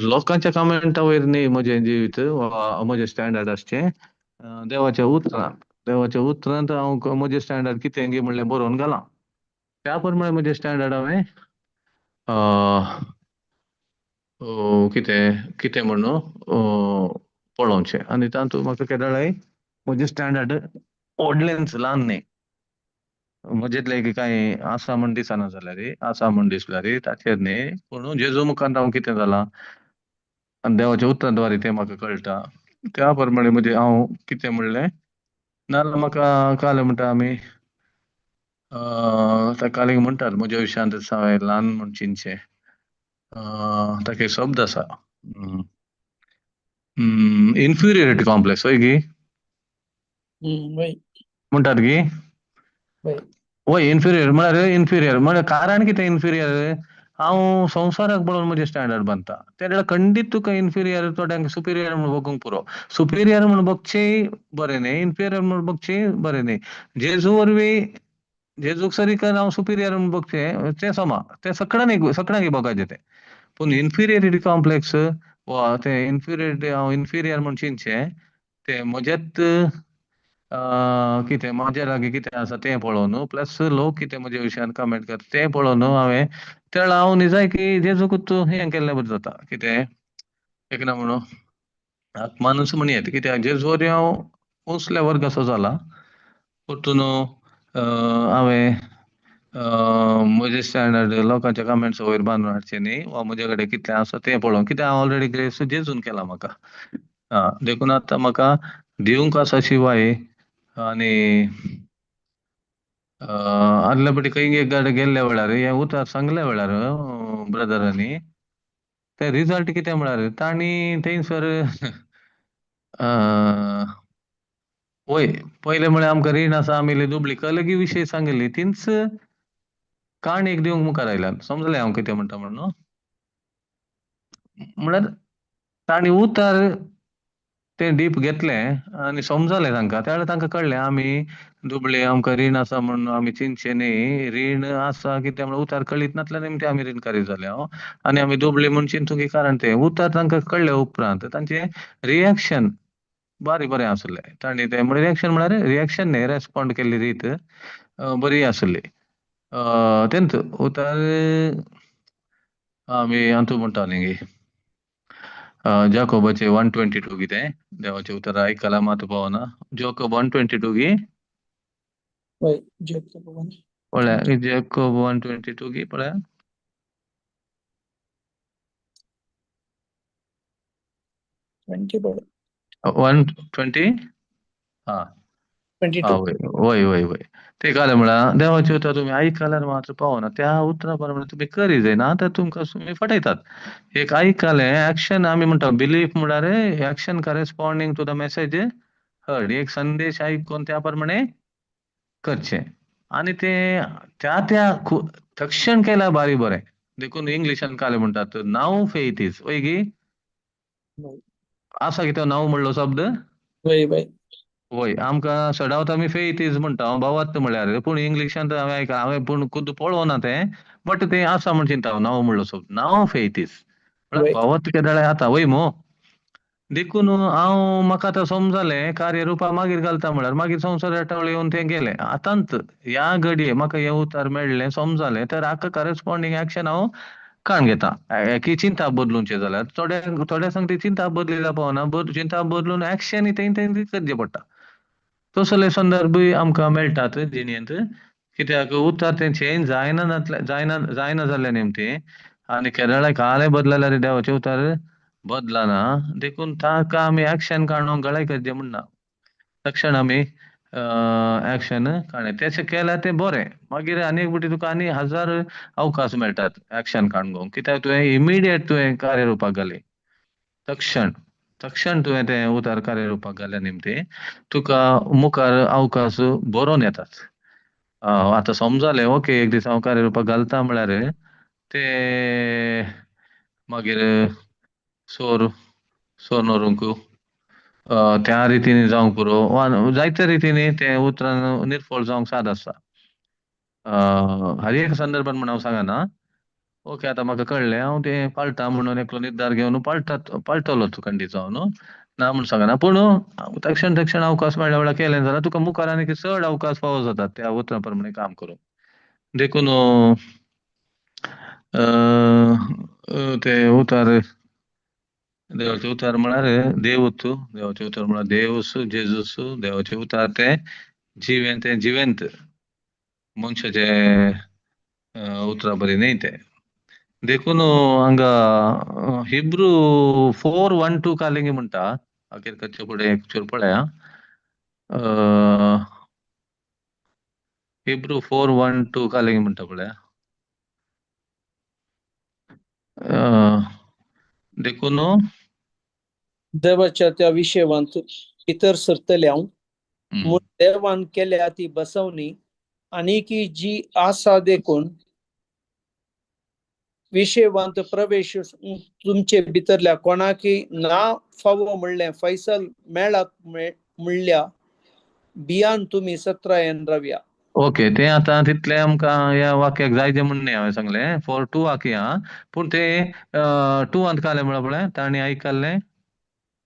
लोकांच्या कमेंटा वयर न्ही म्हजें जिवीत वा म्हजें स्टँडर्ड आसचें देवाच्या उतरांत हांव म्हजें स्टँडर्ड कितें गे म्हणलें बरोवन घालां त्या प्रमाणे म्हजें स्टँडर्ड हांवें कितें म्हणून पळोवचें आनी तातूंत म्हाका केदोळाय म्हजें स्टँडर्ड व्हडलेंच ल्हान न्ही म्हजेतलें कांय आसा म्हण दिसना जाल्यार आसा म्हण दिसल्यार ताचेर न्ही पूण जेजू मुखार हांव कितें जालां आनी देवाच्या उतरांद्वारे तें म्हाका कळटा त्या प्रमाणे म्हणजे हांव कितें म्हणलें नाजाल्यार म्हाका काले म्हणटा आमी त्या कालेक म्हणटात म्हज्या विशयान हांवें ल्हान म्हण चिंतचें ताका एक शब्द आसा इन्फिरियरिटी कॉम्प्लेक्स हय गी वय म्हणटात गी वय वय इन्फिरियर म्हळ्यार कारण कितें इन्फिरियर हांव संवसाराक पळोवन म्हजें स्टँडर्ड बांदता त्या खंडीत तुका इन्फिरियर थोड्यांक सुपिरियर म्हण बगूंक पुरो सुपिरियर म्हण बगचें बरें न्ही इन्फिरियर म्हण बगचें बरें न्ही जेजू वरवीं जेजूक सरीकर हांव सुपिरियर म्हण बगचें तें समा तें सगळ्यांक बगाचें तें पूण इन्फिरियरिटी कॉम्प्लेक्स वा तें इन्फिरियरिटी हांव इन्फिरियर म्हण चिंतचें तें म्हजेत कितें म्हाजे लागीं कितें आसा तें पळोवन प्लस लोक कितें म्हज्या विशयान कमेंट करता तें पळोवन हांवें त्या वेळार हांव न्ही जाय की जेजूकूच हें केल्लें बरें जाता कितें एक ना म्हणून आत्मानूच म्हण येता कित्याक जेजू वरवीं हांव पोसल्या वर्ग असो जाला परतून हांवें म्हजें स्टँडर्ड लोकांच्या कमेंट्स वयर बांदून हाडचें न्ही वा म्हजे कडेन कितें आसा तें पळोवन कित्याक हांव ऑलरेडी ग्रेस जेजून केला म्हाका देखून आतां म्हाका दिवंक आसा शिवाय आनी आदल्या फाटी खंय एक गाडी गेल्ल्या वेळार हें उतार सांगल्या वेळार ब्रदरांनी ते रिजल्ट कितें म्हळ्यार तांणी थंयसर वय पयलें म्हळ्यार आमकां रीण आसा आमी दुबळी अलगी विशय सांगिल्ली तीच काण एक दिवंक मुखार आयल्यात समजलें हांव कितें म्हणटा म्हणून म्हळ्यार तांणी उतार तें डीप घेतलें आनी समजलें तांकां त्या वेळार तांकां कळ्ळें आमी दुबळे आमकां रीण आसा म्हणून आमी चिंतचें न्ही रीण आसा कितें म्हण उतार कळीत नासल्या निमते आमी रीणकारी जाले आनी आमी दुबळे म्हण चिंतूंक कारण तें उतार तांकां कळ्ळें उपरांत तांचें रिएक्शन बरें आसलें तांणी तें रिएक्शन म्हळ्यार रिएक्शन न्ही रेस्पॉन्ड केल्ली रीत बरी आसली तेंच उतार आमी हातूंत म्हणटा न्ही जाकोबाचे 122 कितें देवाचे उतर आयकला मात पावना जाकोब 122 गी वय जाकोब 1 पळय जाकोब 122 गी पळय 20 पळय 120 हा 22 वय वय वय वय ते काय म्हळ्यार देवाचे उतर तुम्ही आयकल्यार मात्र पावना त्या उतरा प्रमाणे तुम्ही करी जायना तर तुमकां तुम्ही फटयतात एक आयकले ऍक्शन आमी म्हणटा बिलीफ म्हळ्यार action corresponding to the message heard एक संदेश ऐकून त्या प्रमाणे करचे आणि ते त्या त्या तक्षण केल्या बारी बरें देखून इंग्लिशान काय म्हणटात नाव फेथ इज वय गी आसा कितें नाव म्हणलो शब्द वय वय वय आमकां सडावत आमी फेथ इज म्हणटा भावार्थ म्हळ्यार पूण इंग्लिशान हांवें पूण खुद्द पळोवना तें बट तें आसा म्हण चिंता हांव नाव म्हणलो शब्द नाव फेथ इज म्हळ्यार वय भावार्थ केदाळे आता वय मो देखून हांव म्हाका आतां समजलें कार्यरुपा मागीर घालता म्हळ्यार मागीर संसार रेटावळ येवन ते गेले आतांत ह्या घडये म्हाका हे उतर मेळ्ळें समजलें तर हाका करस्पॉन्डिंग ऍक्शन हांव काण घेता की चिंता बदलूनचें जाल्यार थोड्या सांगता चिंता बदलिल्या पावना चिंता बदलून ऍक्शन तें करचें पडटा तसले संदर्भूय आमकां मेळटात जिणेंत कित्याक उतर तें चेंज जायना जाल्लें नेमतें आनी केरळा काळें बदलल्यार देवाचें उतर बदलना देखून ताका आमी ऍक्शन काडून गळाय करचें म्हणना तक्षण आमी ऍक्शन काडलें तेशें केल्यार तें बरें मागीर आनी एक फावटी तुका आनी हजार अवकाश मेळटात ऍक्शन काडूंक कित्याक तुवें इमिडिएट तुवें कार्यरुपाक घाली तक्षण तुवें तें उतर कार्यरुपाक घाल्या निमतें तुका मुखार अवकाश बरोवन येतात आतां समजलें ओके एक दीस हांव कार्यरुपाक घालता म्हळ्यार ते मागीर सोर त्या रितीन जावंक पुरो वा जायत्या रितीनी ते उतरान निर्फळ जावंक साद आसता हर एक संदर्भान म्हण हांव सांगना ओके आतां म्हाका कळ्ळें हांव तें पाळटा म्हणून एकलो निर्धार घेवन पाळटलो खंडीत जावन ना म्हण सांगना पूण तक्षण अवकाश मेळ्ळ्या वेळार केलें जाल्यार तुका मुखार आनी चड अवकाश फावो जातात त्या उतरा प्रमाणे काम करूंक देखून ते उतर देवाचे उतर म्हळ्यार देवाचे उतर म्हळ्यार देवूस जेजूस देवाचे उतर ते जिवेंत मनशाचे उतरा बरी न्ही ते देखून हांगा हिब्रू 4:1-2 कालिंगी म्हणटा आखीर कच्चे फुडें एक चूर पळया हिब्रू 4:1-2 कालिंगी म्हणटा पळया देखून देवाच्या त्या विशयवांत इतर सरतले हांव म्हूण देवान केल्या ती बसवणी आनी की जी आसा देखून विशयवांत प्रवेश तुमचे भितरल्या कोणाकी ना फावो म्हणलें फैसल मेळ्ळा म्हणल्या बियान तुमी सत्रायन रावया ओके ते आतां तितलें आमकां ह्या वाक्याक जायते म्हणणे हांवें सांगलें 4:2 वाक्य पूण ते 2 काय म्हळ्यार पळय तांणी आयकल्लें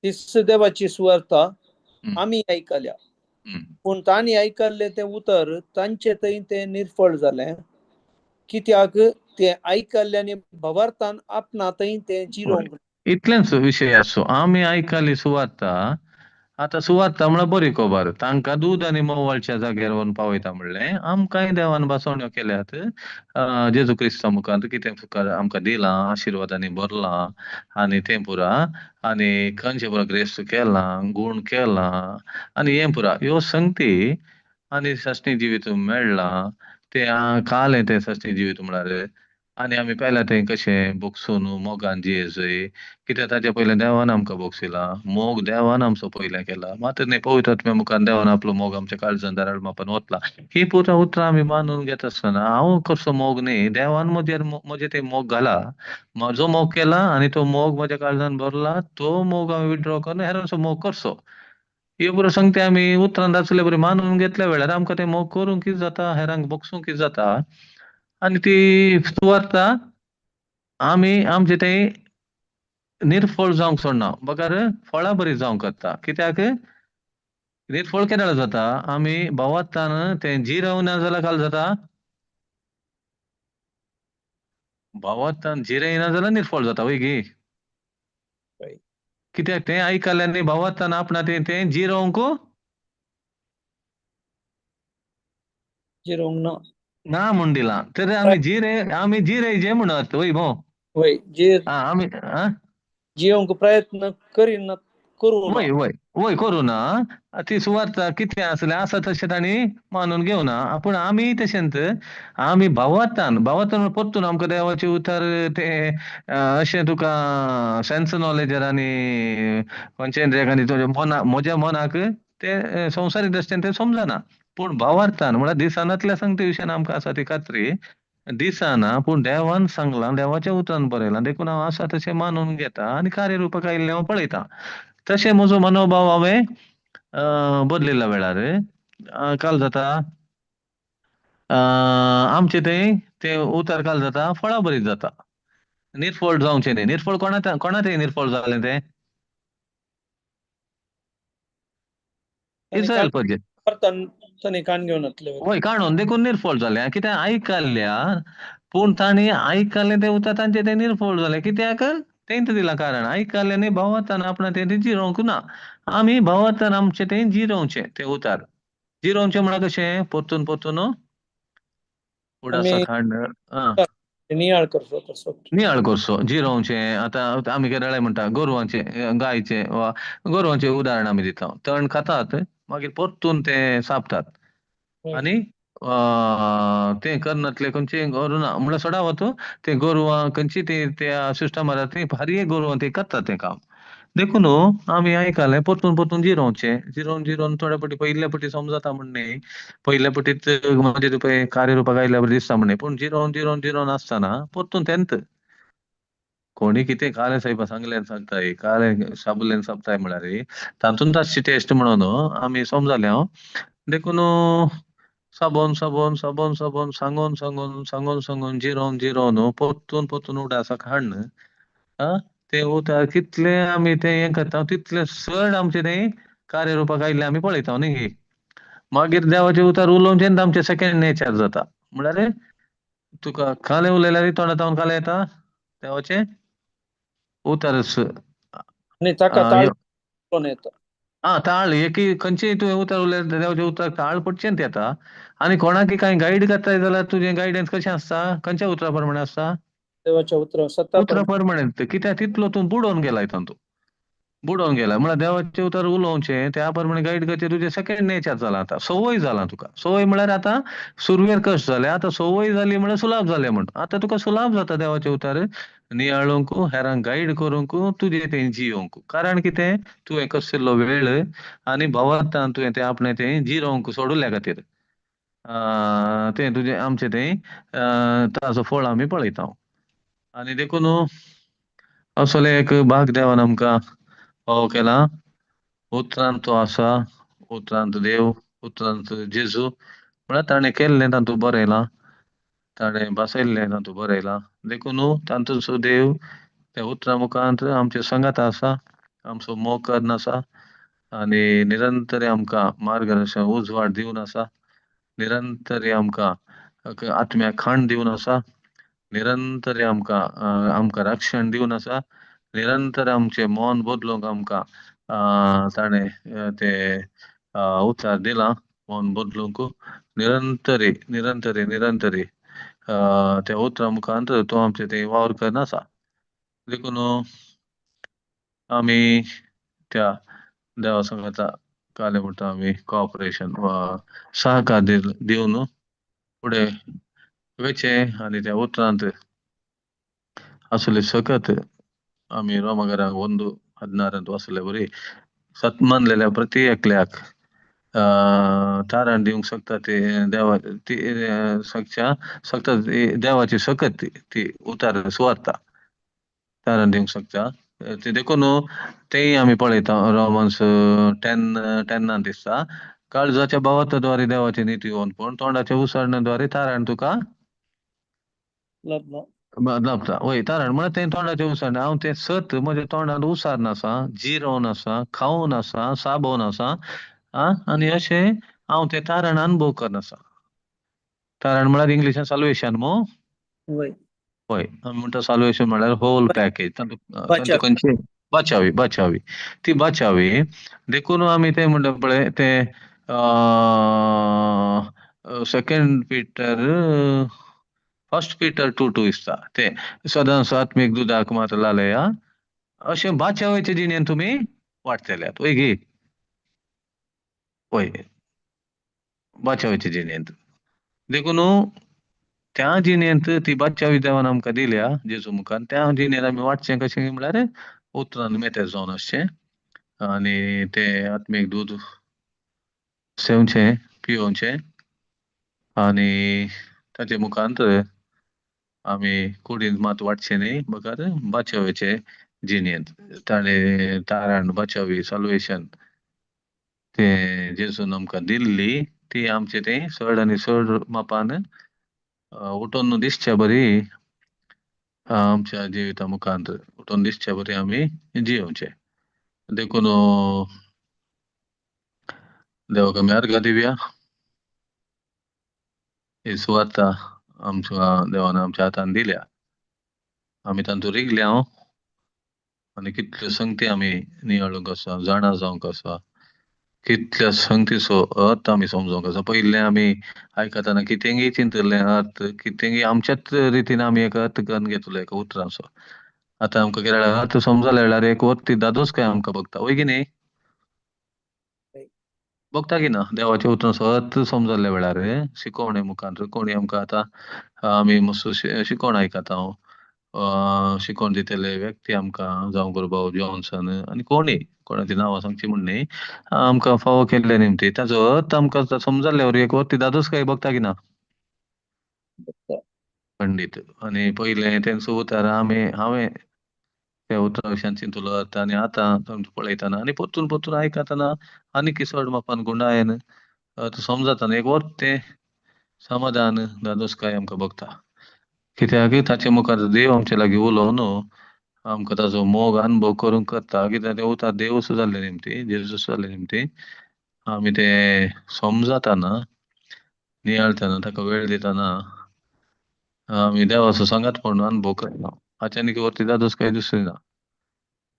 तिस देवाची सुवार्ता आमी आयकल्या पूण तांणी आयकल्लें तें उतर तांचे थंय तें निर्फळ जालें कित्याक तें आयकल्ल्यानी भवार्थान आपणा थंय तें जिरोवंक इतलेंच विशय आसो आमी आयकली सुवार्ता आतां सुवार्ता म्हळ्यार बरी खबर तांकां दूद आनी मोवाळच्या जाग्यार व्हरून पावयता म्हणलें आमकांय देवान बसवण्यो केल्यात जेजू क्रिस्ता मुखार कितें आमकां दिलां आशिर्वादांनी भरलां आनी तें पुरा आनी खंयचे पुरा ग्रेस्त केलां गूण केलां आनी हें पुरा ह्यो संगती आनी सस्ती जिवीत मेळ्ळां ते कालें तें सस्ती जिवीत म्हळ्यार आनी आमी पयला तें कशें बोगसून मोगान जियेजय कित्याक ताचे पयलें देवान आमकां बोगसिलां मोग देवान आमचो पयलें केला मात न्ही पवित्र आत्म्या मुखार देवान आपलो मोग आमच्या काळजांत दाराळ मापान ओतला ही पुरा उतरां आमी मानून घेता आसतना हांव कसो मोग न्ही देवान म्हजे ते मोग घाला म्हजो मोग केला आनी तो मोग म्हज्या काळजांत भरला तो मोग हांव विड्रॉ करून हेरांचो मोग करचो ह्यो पुरो संगती आमी उतरांत आसले बरी मानून घेतल्या वेळार आमकां तें मोग करूंक कितें जाता हेरांक बोगसूंक कितें जाता आनी ती सुवार्ता आमी आमचे थंय निर्फळ जावंक सोडना बगर फळां बरी जावंक शकता कित्याक निर्फळ केन्ना जाता आमी भवार्थान तें जिरवना जाल्यार काल जाता भावार्थान जिरयना जाल्यार निर्फळ जाता वय गी कित्याक तें आयकल्ल्यानी भावार्थान आपणा तें जिरोवंक जिरोंक ना ना म्हूण दिलां. तर आमी जिरेजे म्हणत वय भोव. वय आमी जियोंक प्रयत्न करीना करू ना. वय करू ना. ती सुवार्थ कितें आसलें आसा तशें तांणी मानून घेवना. पूण आमी तशेंच आमी भावार्थान परतून आमकां देवाचे उतर ते अशें तुका सेन्स नॉलेजर आनी कॉन्सेंट्रेक आनी म्हज्या मनाक ते संवसारीक दृश्टीन ते समजना. पूण भावार्थान म्हळ्यार दिसानांतल्या संगती विशयान आमकां आसा ती खात्री दिसना पूण देवान सांगलां, देवाच्या उतरान बरयलां देखून हांव आसा तशें मानून घेता आनी कार्यरुपाक आयिल्लें हांव पळयतां. तशें म्हजो मनोभाव हांवें बदलिल्ल्या वेळार काल जाता आमचे थंय ते उतर काल जाता फळां बरीत जाता. निरफळ जावचें न्ही. निरफळ कोणा थंय निरफळ जालें तें? इस्रायल प्रजेक. तांणी कान घेवन वतले. वय काडून देखून निरफळ जालें. कित्याक आयकल्ल्या पूण तांणी आयकल्लें तें उतर तांचें तें निरफळ जालें. कित्याक? तेंच दिलां कारण. आयकल्लें न्ही भावार्थान आपणा तें जिरोवंक ना. आमी भावार्थान आमचें तें जिरोवचें तें उतर. जिरोवचें म्हळ्यार कशें? परतून उडासाक हाडन नियाळ करचो तसो. नियाळ करचो, जिरोवचें. आतां आमी केरळे म्हणटा गोरवांचें, गायचें वा गोरवांचें उदाहरण आमी दिता. तण खातात, मागीर परतून ते सापतात. आनी तें करनातले खंयचेय गोरवां म्हळ्यार सोडावत ते गोरवां खंयची त्या सिस्टमार ती भारी गोरवां ती करतात तें काम. देखून आमी आयकल्लें परतून जिरोवचें. जिरोवन थोड्या फावटी पयल्या फावटी समजता म्हण न्ही. पयल्या फावटीच म्हणजे पळय कार्यरुपाक आयल्या बरें दिसता म्हण न्ही. पूण जिरोवन आसतना परतून तेंच. कोणी कितें कालें सांगलें सांगताय, कालें शाबुलेन सांगताय म्हळ्यार तातूंत आसची टेस्ट म्हणून आमी समजलें हांव. देखून सांगून जिरोवन परतून उडासाक हाडन तें उतर कितलें आमी तें हें करता तितलें चड आमचें तें कार्यरुपाक आयिल्लें आमी पळयता न्ही. मागीर देवाचें उतर उलोवचें आमचें सेकेंड नेचर जाता. म्हळ्यार तुका कालें उलयल्यार तोंडांतल्यान कालें येता देवाचें उतर आनी ताका ताळ येता. ताळ खंयचेय तुवें उतर उलयल्यार देवाचें उतर ताळ पडचेंच येता. आनी कोणाक काय गायड करताय जाल्यार तुजें गायडन्स कशें आसता? खंयच्या उतरा प्रमाणे आसता? देवाच्या उतरा प्रमाणे. कित्याक तितलो तूं बुडोवन गेला हितून बुडोवन गेला म्हळ्यार देवाचें उतर उलोवचें त्या प्रमाणे गायड करचें तुजें सेकेंड नेचर जालां आतां. संवय जालां तुका. संवय म्हळ्यार आतां सुरवेर कश्ट जालें आतां संवय जाली म्हळ्यार सुलाभ जालें म्हण. आतां तुका सुलाभ जाता देवाचें उतर नियाळोवंक, हेरांक गायड करूंक, तुजें तें जियोवंक. कारण कितें? तुवें कसलो वेळ आनी भावार्थान तुवें तें आपणें तें जिरोवंक सोडुल्ल्या खातीर. तें तुजें आमचें तें ताचो फळ आमी पळयता. आनी देखून असले एक भाग देवान आमकां फावो केला. उतरांत तो आसा, उतरांत देव, उतरांत जेजू म्हळ्यार ताणें केल्लें तातूंत बरयलां. ताणें बसयल्लें तातूंत बरयलां. देखून तातूंतचो देव त्या उतरा मुखांत आमचे संगात आसा, आमचो मोग आसा आनी निरंतर आमकां मार्गदर्शन उजवाड दिवन आसा. निरंतर आमकां आत्म्याक खाण दिवन आसा. निरंतर आमकां रक्षण दिवन आसा. निरंतर आमचें मन बदलूंक आमकां ताणें तें उतर दिलां मन बदलूंक. निरंतरी त्या उतरा मुखांत तो आमचें तें वावर करन आसा. देखून आमी त्या देवा संगता कालें म्हणटा आमी कॉपरेशन वा सहकार दिवन फुडें वयचें आनी त्या उतरांत आसले सकत आमी रोमाकारांक 1:16 वाचले बरी सत्मानलेल्या प्रति एकल्याक तारण दिवंक शकता ते देवा ती सकता देवाची सकत ती उतर सुवार्ता तारण दिवंक शकता. ते देखून तेय आमी पळयता रोमन्स 10:10 दिसता काळजाच्या भावार्थाद्वारे देवाची नीती पण तोंडाच्या उसळण्याद्वारे तारण तुका लाभता. वय तारण म्हळ्यार तें तोंडाचें उसळण हांव तें सत म्हज्या तोंडांत उसारन आसा, जिरोवन आसा, खावन आसा, साबोवन आसा आनी अशें हांव तें तारण अनुभव करन आसा. तारण म्हळ्यार इंग्लिशान साल्वेशन वय आमी म्हणटा साल्वेशन म्हळ्यार होल पॅकेज. तातूंत खंयचे बाचावी ती बाचावी देखून आम्ही ते म्हणलं पळय ते सेकंड पीटर फर्स्ट पीटर 2:2 दिसता ते सदांच आत्मिक दुधाक मात लालया अशें बाचावेचे जिणेन तुम्ही वाटतल्यात वय गी वय बाचावेचे जिणेंत देखून त्या जिणेंत ती बाचावी देवान आमकां दिल्या जेजू मुखार त्या जिणेंत आमी वाटचें कशें म्हळ्यार उतरान मेतेर जावन आसचें आणि ते आत्मिक दूध सेवचें पिवचें आणि ताचे मुखांतर आमी कुडींत मात वाटचें न्ही बगर बाचावेचे जिणेंत तारण बाचावी सल्वेशन ते जेजून आमकां दिल्ली ती आमचे ते चड आनी चड मापान उठोन दिसच्या बरी आमच्या जिविता मुखांत उठोन दिसच्या बरी आमी जियोवचे देखून देवाक आमी अर्घ दिवया ही सुवात आमच्या देवान आमच्या हातान दिल्या आमी तांतून रिगल्या आनी कितल्यो संगती आमी नियाळूंक आसा जाणा जावंक आसा कितल्या संगतीचो अर्थ आमी समजूंक आसा पयले आमी आयकताना कितेंगी चिंतले अर्थ कितेंगी आमच्याच रितीन आमी एक अर्थ करून घेतलो एका उतराचो आतां आमकां कितें अर्थ समजले जाल्यार एक वरती दादोस काय आमकां बघता वय की न्ही बघता की ना देवाच्या उतराचो अर्थ समजले वेळार शिकवणे मुखांतर कोणी आमकां आतां आमी मस्त शिकोवण आयकता शिकोवण दितेले व्यक्ती आमकां जावं गुरुभाव जॉन्सन आनी कोणाची नांवां सांगची म्हण न्ही आमकां फावो केल्ले निमती ताजो अर्थ आमकां समजले एक वरती दादोस काय बघता की ना खंडीत आनी पयले तेंचो उतार हांवें त्या उतरा विशयान चिंतलो अर्थ आनी आतां पळयतना आनी परतून आयकतना आनी किसड मापान गुंडायन अर्थ समजताना एक वरत ते समाधान दादोसकाय आमकां बघता कित्याक ताचे मुखार देव आमचे लागीं उलोवन आमकां ताजो मोग अनुभव करूंक करता कित्याक ते उतार देवूच जाल्ले निमती जेजूस जाल्ले निमती आमी ते समजताना नियाळतना ताका वेळ दितना आमी देवाचो सांगातपण अनुभव करता हाच्यानी वरती दादोस काय दुसरी ना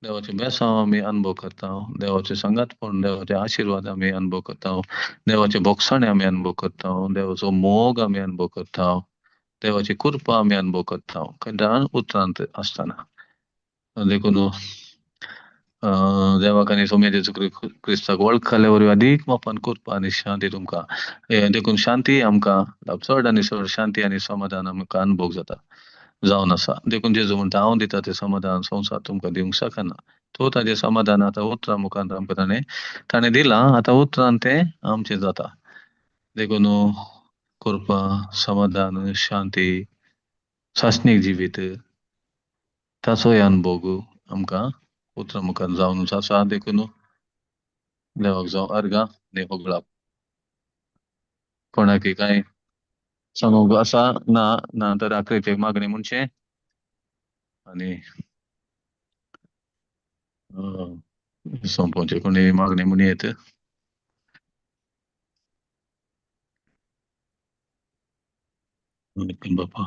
देवाचे बेसांव आमी अनुभव करता देवाचे संगातपण देवाचे आशीर्वाद आमी अनुभव करता देवाचे बोगसाणे आमी अनुभव करता देवाचो मोग आमी अनुभव करता देवाची कृपा आमी अनुभव करता खंयच्याय उतरांत आसतना देखून देवाक आनी सोम्या जेजू क्रिस्ताक वळखले वरवीं अदीक मापान कृपा आनी शांती तुमकां देखून शांती आमकां चड आनी चड शांती आनी समाधान आमकां अनुभव जावन आसा देखून जेजू म्हणटा हांव दिता ते समाधान संवसार तुमकां दिवंक शकना तो ताजे समाधान आतां उतरां मुखार आमकां ताणें दिलां आतां उतरान ते आमचे जाता देखून कृपा समाधान शांती शासनीक जिवीत ताचोय अनुभव आमकां उतरां मुखार जावनूच आसा देखून देवाक जावं अर्घा आनी होगळाप कोणाकी काय सांगूंक आसा ना तर आखरेची मागणी म्हणचे आनी सोंपोवचे कोणी मागणी म्हणयेत बापा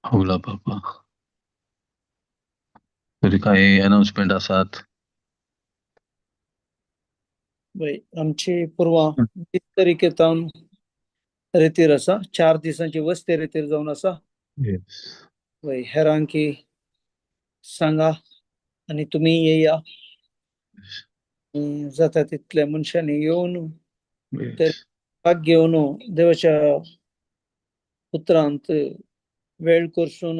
होगळा बापा तरी काही अनाउन्समेंट आसात वय आमची पुरवां 20 तारीखेतावन रितीर आसा 4 दिसांची वस्ती रितीर जावन आसा वय हेरांकी सांगा आनी तुमी येया जाता तितल्या मनशांनी येवन तर भाग घेवन देवाच्या उतरांत वेळ करसून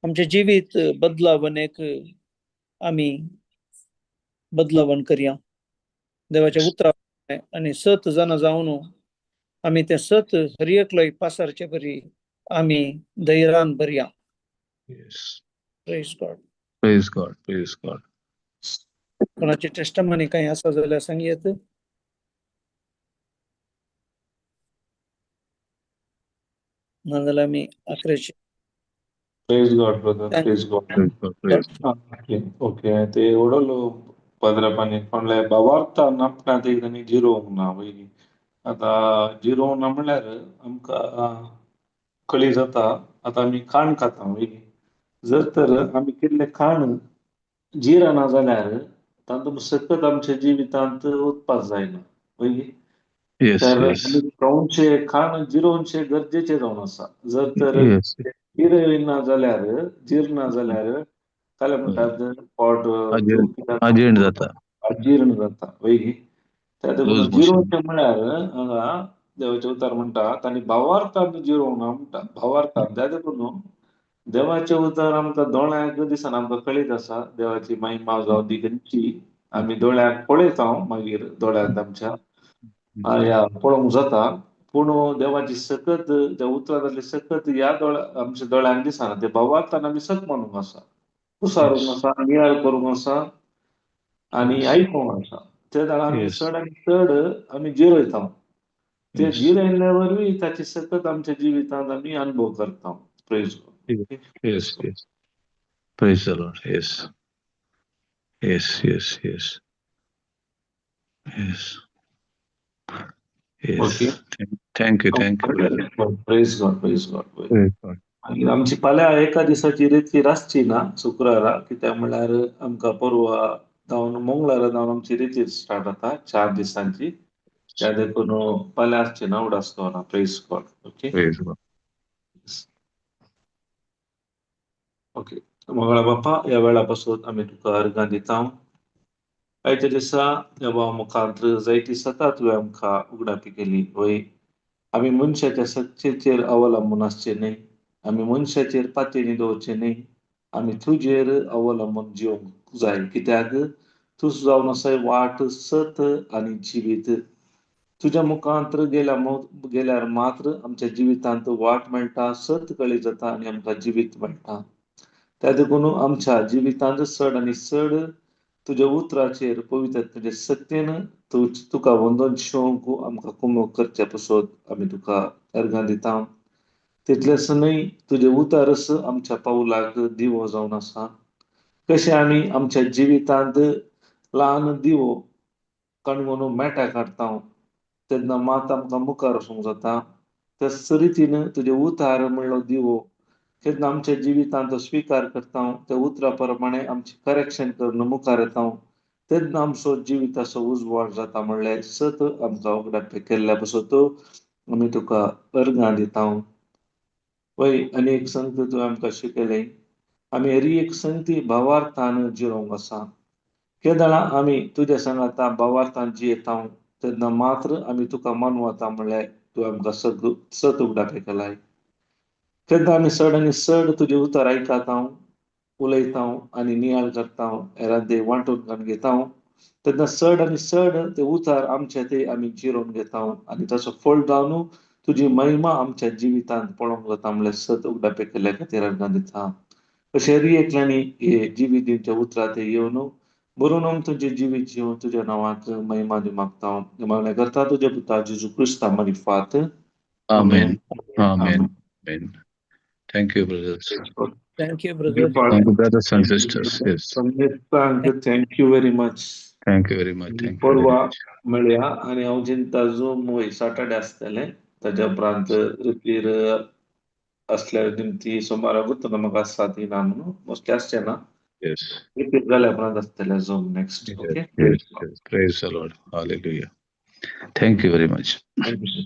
आमचे जिवीत बदलावणेक आमी बदलावण करया देवाच्या उतरा आनी 7 जाणां जावन आमी ते 7 हर एकलोय पासारचे बरी आमी धैर्यान भरया प्रेज गॉड कोणाची टेस्टमनी काही आसा जाल्यार सांगयेत नाजाल्यार आमी आखरेची Praise God, brother. Praise God. Okay అయితే ఓడోళ్ళు పదర పని పనులే बाबार्थ नापना ते आणि झिरो ना वयली आता झिरो ना म्हणल्यार आमकां कळी जाता आता आमी खाण खाता वयली जर तर आमी कितले खाण जिरना जाल्यार तातूंत सकत आमच्या जिवितांत वचपाक जायना पळय. Yes, तर yes, आमी खावनशे खाण जिरोवनशे गरजेचे जावन आसा. जर तर yes. जिरयना जाल्यार जिरना जाल्यार काय म्हणटात पोट अजीर्ण कित्याक अजीर्ण जाता. अजीर्ण जाता पळय. त्या लूज देखून मोशन. जिरोवचें म्हळ्यार हांगा देवाचे उतार म्हणटात आनी भावार्थान जिरोवना म्हणटा. भावार्थान त्या देखून देवाचे उतार आमकां दोळ्यांक दिसना आमकां कळीत आसा देवाची महिमा जावं ती खंयची आमी दोळ्यांक पळयता मागीर दोळ्यांत आमच्या या पळोवंक जाता. पूण देवाची सकत त्या उतरांतले सकत ह्या आमच्या दोळ्यांक दिसना. ते भावार्थान आमी सत म्हणूंक आसा, कुसारूंक आसा, नियाळ करूंक आसा आनी Yes, आयकूंक आसा. ते जाणां आमी yes, चड आनी चड आमी जिरयता. ते yes, जिरयल्ल्या वरवीं ताची सकत आमच्या जिवितांत आमी अनुभव करता. Praise God. yes, yes. Praise the Lord. Yes, yes, yes, yes, yes, yes. Okay. Thank you, brother. Praise God, praise God. Praise God. आनी आमची फाल्यां एका दिसाची रितीर आसची ना शुक्रारा, कित्याक म्हळ्यार आमकां परवा जावन मंगळारा जावन आमची रितीर स्टार्ट जाता 4 दिसांची. त्या देखून फाल्यां आसची ना उडासतोना. Praise God. Okay. Praise God. Okay. मंगळा बापा, ह्या वेळा पासून आमी तुका अर्गां दिता. आयच्या दिसा देवा मुखांत जायती सतां तुवें आमकां उगडापी केली. वय आमी मनशाच्या सत्तेचेर अवलंबून आसचे न्हय. आमी मनशाचेर पातयेनी दवरचे न्हय. आमी तुजेर अवलंबून जिवंक जाय. कित्याक तूं जावन आसाय वाट, सत आनी जिवीत. तुज्या मुखांत गेल्यार मात्र आमच्या जिवितांत वाट मेळटा, सत कळीत जाता आनी आमकां जिवीत मेळटा. त्या देखून आमच्या जिवितांत चड आनी चड तुज्या उतराचेर पवित्रतेचे सत्तेन तुका वंदन शेवंक आमकां कुमक करचे पासून आमी तुका अर्गां दिता. तितलेंच न्हय, तुजे उतारच आमच्या पावलाक दिवो जावन आसा. कशें आमी आमच्या जिवितांत ल्हान दिवो कणगोवन मेटा काडटा तेन्ना मात आमकां मुखार वचूंक जाता. त्याच रितीन तुजे उतार म्हणलो दिवो केन्ना आमच्या जिवितांत स्विकार करता, त्या उतरा प्रमाणे आमचे करेक्शन करून मुखार येता. तेन्ना आमचो जिविताचो उजवाड जाता. म्हणल्यार सत आमकां उगडापी केल्ल्या पासून आमी तुका अर्गां दिता. वय आनी एक संगत तुवें आमकां शिकयलें. आमी हरी एक संगती भावार्थान जिरोवंक आसा. केदां आमी तुज्या सांगाता भावार्थान जियेता तेन्ना मात्र आमी तुका मानवता. म्हणल्यार तुवें आमकां सत उगडापी केलाय. केन्ना आमी चड आनी चड तुजे उतर आयकता, उलयता आनी नियाळ करता, हेरांत वांटून घेता तेन्ना चड आनी चड ते उतार आमचे ते आमी जिरोवन घेता आनी ताचो फळ जावन तुजी महिमा आमच्या जिवितांत पळोवंक जाता. म्हणल्यार सत उगडापी केल्ल्या खातीर अर्गां दिता. अशें एकल्यांनी हे जिवीत दिवच्या उतरांत येवन बरोवन तुजें जिवीत जिवन तुज्या नांवाक महिमा दिवंक मागता. मागणें करता तुज्या पुता जेजू क्रिस्ता मरी फात. Amen. Amen. Amen. Thank you, brothers. Thank you, brother. Thank you, brothers and sisters. Yes. Thank you very much. Thank you very much. Thank you very परवा much. मेळया आनी हांव चिंता झूम वय सॅटर्डे आसतलें ताच्या उपरांत रितीर असल्यार ती सोमारा वतना म्हाका 7 ना म्हणून मोस्टली आसचें ना. Yes. रितीर जाल्या उपरांत आसतलें zoom next. Yes. Okay. Yes. Yes. Praise the Lord. Hallelujah. Thank you very much. Thank you.